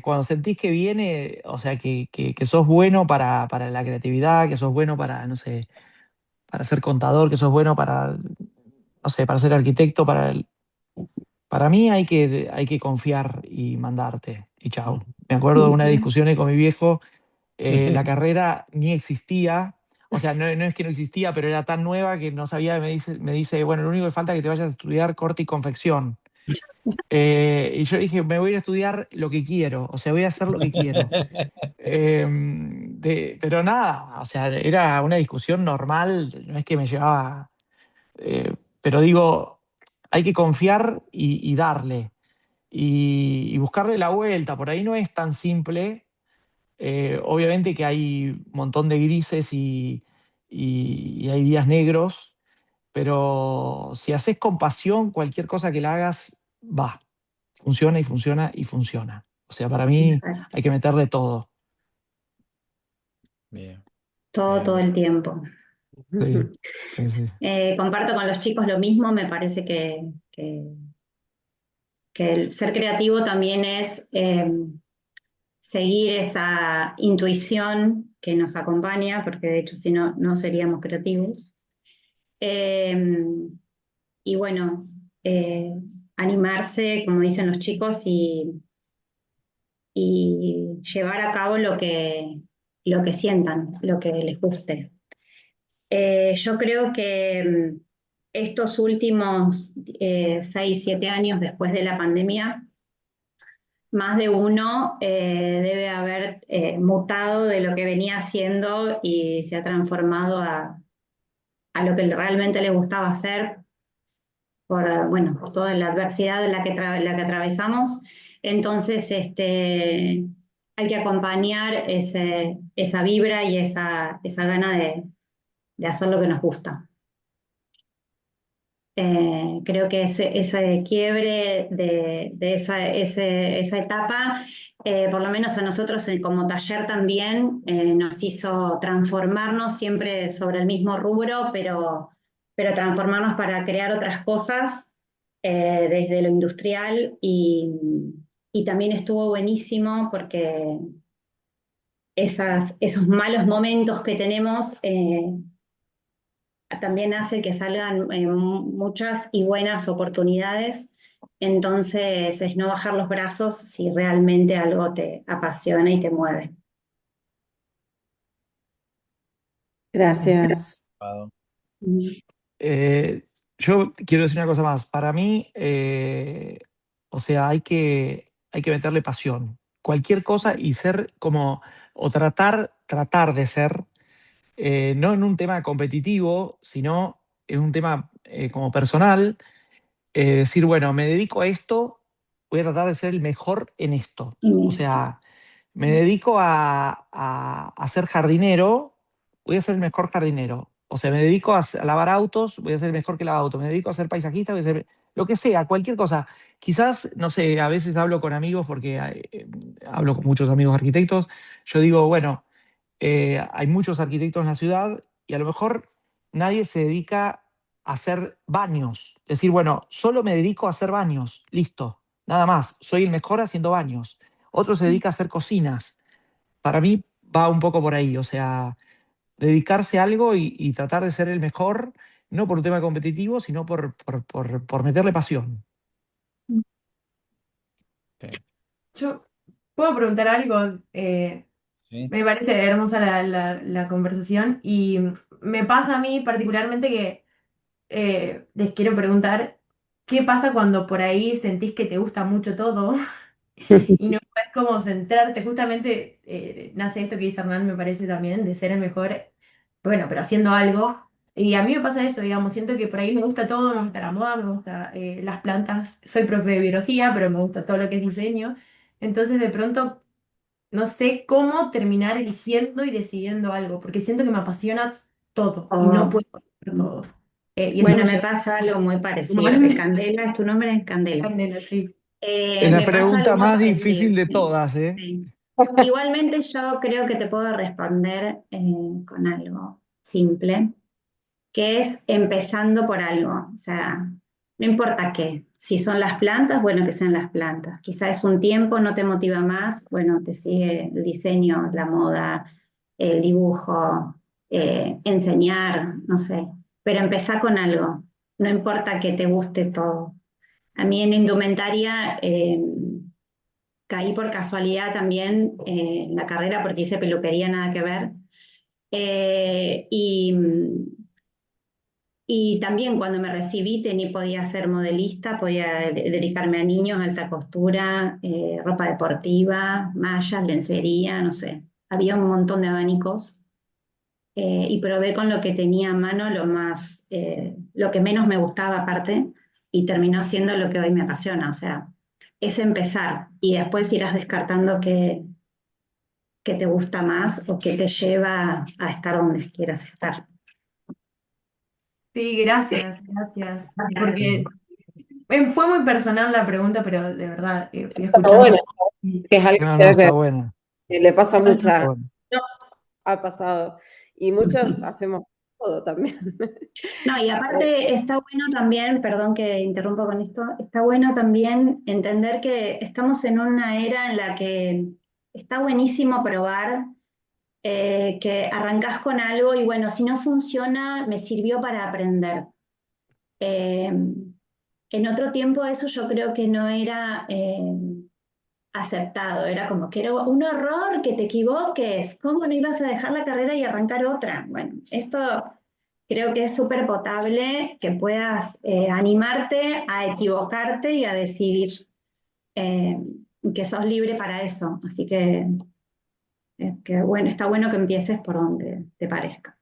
[SPEAKER 2] Cuando sentís que viene, o sea, que sos bueno para la creatividad, que sos bueno para, no sé, para ser contador, que sos bueno para, no sé, para ser arquitecto, para mí hay que confiar y mandarte. Y chao. Me acuerdo de una discusión con mi viejo, la carrera ni existía. O sea, no es que no existía, pero era tan nueva que no sabía. Me dice, bueno, lo único que falta es que te vayas a estudiar corte y confección. Y yo dije, me voy a ir a estudiar lo que quiero, o sea, voy a hacer lo que quiero. Pero nada, o sea, era una discusión normal, no es que me llevaba, pero digo, hay que confiar y darle y buscarle la vuelta. Por ahí no es tan simple. Obviamente que hay un montón de grises y hay días negros, pero si haces con pasión cualquier cosa que la hagas, va, funciona y funciona y funciona. O sea, para mí
[SPEAKER 4] Exacto.
[SPEAKER 2] hay que meterle todo.
[SPEAKER 5] Bien,
[SPEAKER 4] Todo
[SPEAKER 5] bien.
[SPEAKER 4] el tiempo.
[SPEAKER 2] Sí, sí, sí.
[SPEAKER 4] Comparto con los chicos lo mismo, me parece que el ser creativo también es seguir esa intuición que nos acompaña, porque de hecho si no, no seríamos creativos. Eh, y bueno, eh, animarse, como dicen los chicos, y llevar a cabo lo que sientan, lo que les guste. Yo creo que estos últimos 6, 7 años después de la pandemia, más de uno debe haber mutado de lo que venía haciendo y se ha transformado a lo que realmente le gustaba hacer bueno, por toda la adversidad en la que atravesamos. Entonces, hay que acompañar esa vibra y esa gana de hacer lo que nos gusta. Creo que ese quiebre de esa etapa, por lo menos a nosotros como taller también, nos hizo transformarnos siempre sobre el mismo rubro, pero transformarnos para crear otras cosas desde lo industrial y también estuvo buenísimo porque esos malos momentos que tenemos también hace que salgan muchas y buenas oportunidades. Entonces, es no bajar los brazos si realmente algo te apasiona y te mueve.
[SPEAKER 3] Gracias.
[SPEAKER 2] Eh, yo quiero decir una cosa más. Para mí, o sea, hay que meterle pasión. Cualquier cosa y ser como, o tratar de ser, no en un tema competitivo, sino en un tema como personal, decir, bueno, me dedico a esto, voy a tratar de ser el mejor en esto. O sea, me dedico a ser jardinero, voy a ser el mejor jardinero. O sea, me dedico a lavar autos, voy a ser el mejor que lava autos. Me dedico a ser paisajista, voy a ser lo que sea, cualquier cosa. Quizás, no sé, a veces hablo con amigos porque hablo con muchos amigos arquitectos. Yo digo, bueno, hay muchos arquitectos en la ciudad y a lo mejor nadie se dedica a hacer baños. Es decir, bueno, solo me dedico a hacer baños, listo, nada más, soy el mejor haciendo baños. Otro se dedica a hacer cocinas. Para mí va un poco por ahí, o sea, dedicarse a algo y tratar de ser el mejor, no por un tema competitivo, sino por meterle pasión.
[SPEAKER 5] Sí,
[SPEAKER 7] Yo puedo preguntar algo.
[SPEAKER 5] sí.
[SPEAKER 7] Me parece hermosa la conversación y me pasa a mí particularmente que les quiero preguntar, ¿qué pasa cuando por ahí sentís que te gusta mucho todo y no puedes como centrarte? Justamente nace esto que dice Hernán, me parece también, de ser el mejor, bueno, pero haciendo algo. Y a mí me pasa eso, digamos, siento que por ahí me gusta todo, me gusta la moda, me gusta las plantas, soy profe de biología, pero me gusta todo lo que es diseño. Entonces de pronto no sé cómo terminar eligiendo y decidiendo algo, porque siento que me apasiona todo y no puedo hacer todo. Y eso
[SPEAKER 4] Bueno,
[SPEAKER 7] me
[SPEAKER 4] me
[SPEAKER 7] lleva
[SPEAKER 4] pasa algo muy
[SPEAKER 7] a
[SPEAKER 4] parecido.
[SPEAKER 7] tomarme
[SPEAKER 4] Candela, ¿es tu nombre? Es Candela.
[SPEAKER 7] candela, sí.
[SPEAKER 2] Es la
[SPEAKER 4] Me pasa algo
[SPEAKER 2] pregunta
[SPEAKER 4] muy
[SPEAKER 2] más
[SPEAKER 4] parecido,
[SPEAKER 2] difícil de
[SPEAKER 4] sí,
[SPEAKER 2] todas, ¿eh?
[SPEAKER 4] sí. Igualmente yo creo que te puedo responder con algo simple, que es empezando por algo. O sea, no importa qué. Si son las plantas, bueno, que sean las plantas. Quizás es un tiempo, no te motiva más, bueno, te sigue el diseño, la moda, el dibujo, enseñar, no sé. Pero empezar con algo. No importa que te guste todo. A mí en indumentaria caí por casualidad también en la carrera porque hice peluquería, nada que ver. Eh, y, y también cuando me recibí podía ser modelista, podía dedicarme a niños, alta costura, ropa deportiva, mallas, lencería, no sé. Había un montón de abanicos y probé con lo que tenía a mano lo que menos me gustaba aparte y terminó siendo lo que hoy me apasiona. O sea, es empezar y después irás descartando qué te gusta más o qué te lleva a estar donde quieras estar.
[SPEAKER 7] Sí, gracias, gracias. Porque Fue muy personal la pregunta, pero de verdad, fui
[SPEAKER 3] Está bueno,
[SPEAKER 7] escuchando. y-
[SPEAKER 3] que es algo
[SPEAKER 2] No,
[SPEAKER 3] que
[SPEAKER 2] no,
[SPEAKER 3] creo
[SPEAKER 2] está
[SPEAKER 3] que
[SPEAKER 2] bueno.
[SPEAKER 3] le pasa a
[SPEAKER 2] Está
[SPEAKER 3] mucha,
[SPEAKER 2] bueno.
[SPEAKER 3] nos ha pasado, y muchos hacemos todo también.
[SPEAKER 4] No, y aparte está bueno también, perdón que interrumpo con esto, está bueno también entender que estamos en una era en la que está buenísimo probar, que arrancás con algo y bueno, si no funciona, me sirvió para aprender. Eh, en otro tiempo eso yo creo que no era aceptado, era como que era un horror que te equivoques, ¿cómo no ibas a dejar la carrera y arrancar otra? Bueno, esto creo que es súper potable que puedas animarte a equivocarte y a decidir eh, que sos libre para eso. Así que bueno, está bueno que empieces por donde te parezca.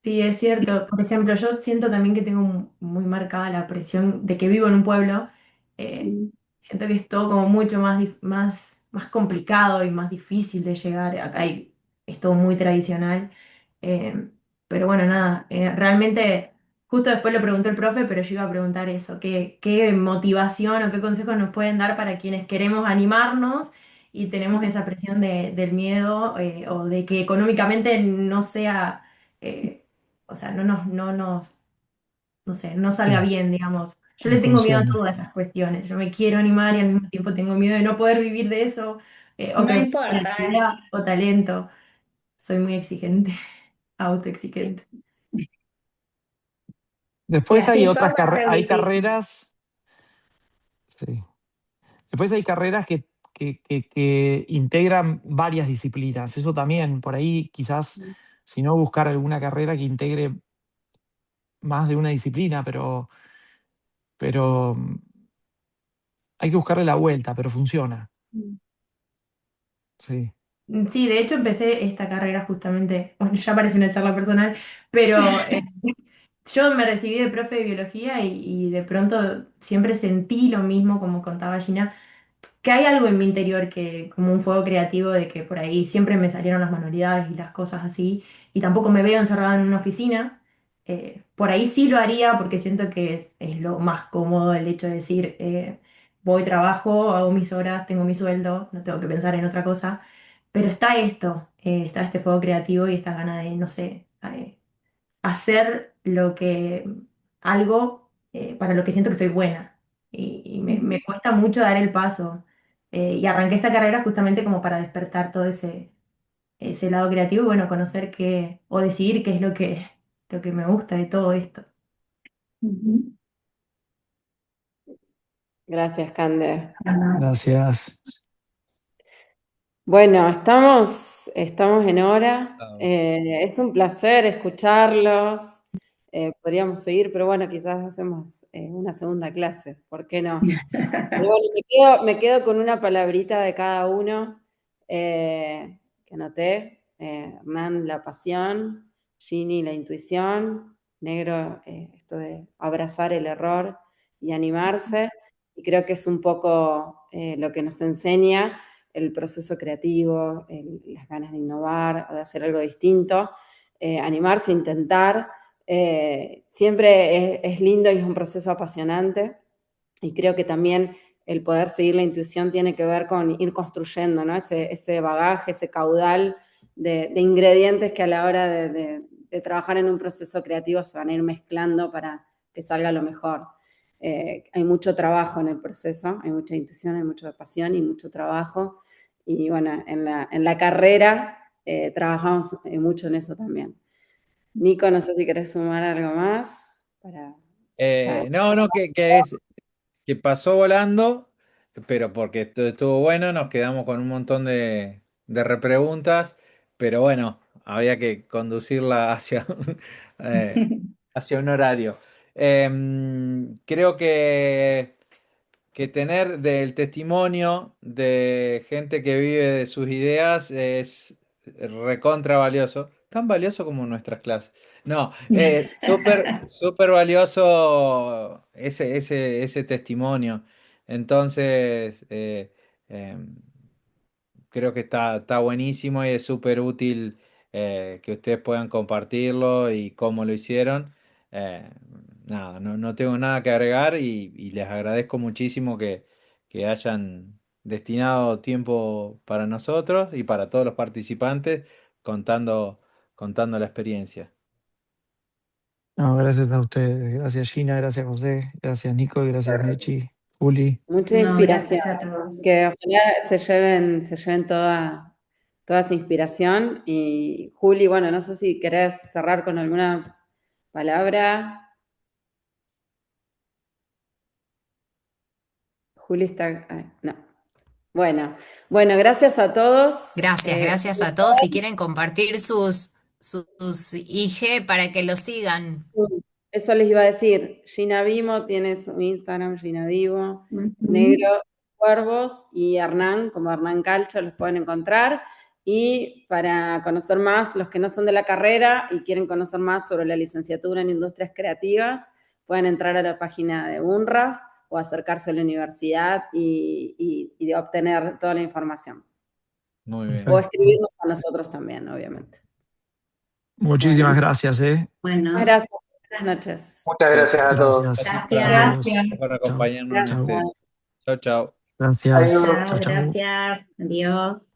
[SPEAKER 7] Sí, es cierto. Por ejemplo, yo siento también que tengo muy marcada la presión de que vivo en un pueblo. Eh,
[SPEAKER 4] Mm.
[SPEAKER 7] Siento que es todo como mucho más complicado y más difícil de llegar. Es todo muy tradicional. Eh, pero bueno, nada, realmente, justo después lo preguntó el profe, pero yo iba a preguntar eso, ¿qué motivación o qué consejos nos pueden dar para quienes queremos animarnos y tenemos esa presión del miedo, o de que económicamente no sea... eh, o sea, no sé, no salga
[SPEAKER 2] Sí,
[SPEAKER 7] bien, digamos. Yo
[SPEAKER 2] no
[SPEAKER 7] le tengo miedo a
[SPEAKER 2] funcione.
[SPEAKER 7] todas esas cuestiones. Yo me quiero animar y al mismo tiempo tengo miedo de no poder vivir de eso, o
[SPEAKER 4] No
[SPEAKER 7] que me falte
[SPEAKER 4] importa,
[SPEAKER 7] creatividad o talento. Soy muy exigente, autoexigente.
[SPEAKER 4] y
[SPEAKER 2] Después
[SPEAKER 4] así
[SPEAKER 2] hay
[SPEAKER 4] sos,
[SPEAKER 2] otras
[SPEAKER 4] va a ser
[SPEAKER 2] hay
[SPEAKER 4] difícil.
[SPEAKER 2] carreras, sí. Después hay carreras que integran varias disciplinas. Eso también, por ahí quizás, si no, buscar alguna carrera que integre más de una disciplina, pero hay que buscarle la vuelta, pero funciona. Sí.
[SPEAKER 7] Sí, de hecho empecé esta carrera justamente, bueno, ya parece una charla personal, pero yo me recibí de profe de biología y de pronto siempre sentí lo mismo, como contaba Gina, que hay algo en mi interior que, como un fuego creativo, de que por ahí siempre me salieron las manualidades y las cosas así, y tampoco me veo encerrada en una oficina. Por ahí sí lo haría porque siento que es lo más cómodo el hecho de decir, voy, trabajo, hago mis horas, tengo mi sueldo, no tengo que pensar en otra cosa. Pero está esto, está este fuego creativo y esta gana de, no sé, hacer algo, para lo que siento que soy buena. Y me cuesta mucho dar el paso. Y arranqué esta carrera justamente como para despertar todo ese lado creativo y bueno, conocer o decidir qué es lo que me gusta de todo esto.
[SPEAKER 4] Ujú.
[SPEAKER 3] Gracias, Cande.
[SPEAKER 2] Gracias.
[SPEAKER 3] Bueno, estamos en hora.
[SPEAKER 5] Vamos.
[SPEAKER 3] Es un placer escucharlos. Podríamos seguir, pero bueno, quizás hacemos una segunda clase, ¿por qué no? Pero bueno, me quedo con una palabrita de cada uno, que anoté. Hernán, la pasión; Ginny, la intuición; Negro, esto de abrazar el error y animarse. Y creo que es un poco lo que nos enseña el proceso creativo, las ganas de innovar o de hacer algo distinto, animarse, intentar. Siempre es lindo y es un proceso apasionante. Y creo que también el poder seguir la intuición tiene que ver con ir construyendo, ¿no? Ese bagaje, ese caudal de ingredientes que a la hora de trabajar en un proceso creativo se van a ir mezclando para que salga lo mejor. Hay mucho trabajo en el proceso, hay mucha intuición, hay mucha pasión y mucho trabajo. Y bueno, en la carrera trabajamos mucho en eso también. Nico, no sé si querés sumar algo más para ya.
[SPEAKER 5] No, no, que pasó volando, pero porque estuvo bueno, nos quedamos con un montón de repreguntas, pero bueno, había que conducirla eh, hacia un horario. Creo que tener del testimonio de gente que vive de sus ideas es recontra valioso, tan valioso como nuestras clases. No, súper valioso ese testimonio. Entonces, em, creo que está buenísimo y es súper útil, que ustedes puedan compartirlo y cómo lo hicieron. Eh, nada, no tengo nada que agregar y les agradezco muchísimo que hayan destinado tiempo para nosotros y para todos los participantes contando la experiencia.
[SPEAKER 2] No, gracias a ustedes. Gracias Gina, gracias José, gracias Nico y gracias Mechi, Juli.
[SPEAKER 3] Mucha
[SPEAKER 4] No,
[SPEAKER 3] inspiración.
[SPEAKER 4] gracias a todos.
[SPEAKER 3] Que ojalá se lleven toda esa inspiración. Y Juli, bueno, no sé si querés cerrar con alguna palabra. Juli está. No. Bueno, gracias a todos.
[SPEAKER 1] Gracias a todos. Si quieren compartir sus IG para que lo sigan.
[SPEAKER 3] Eso les iba a decir. Gina Vimo tiene su Instagram, Gina Vivo,
[SPEAKER 4] Ujú.
[SPEAKER 3] Negro Cuervos, y Hernán, como Hernán Calcho, los pueden encontrar. Y para conocer más, los que no son de la carrera y quieren conocer más sobre la licenciatura en Industrias Creativas, pueden entrar a la página de UNRAF o acercarse a la universidad y de obtener toda la información.
[SPEAKER 5] Muy bien.
[SPEAKER 3] O escribirnos a nosotros también, obviamente.
[SPEAKER 2] Muchísimas
[SPEAKER 3] Bueno.
[SPEAKER 2] gracias,
[SPEAKER 4] Bueno,
[SPEAKER 3] Muchas gracias. Buenas noches.
[SPEAKER 6] Muchas gracias a todos.
[SPEAKER 2] Gracias.
[SPEAKER 4] Gracias.
[SPEAKER 2] Saludos.
[SPEAKER 5] Por acompañarnos en
[SPEAKER 3] Gracias.
[SPEAKER 5] Chau, chau.
[SPEAKER 2] Gracias.
[SPEAKER 6] Adiós.
[SPEAKER 2] Chao, chao.
[SPEAKER 4] Gracias. Adiós.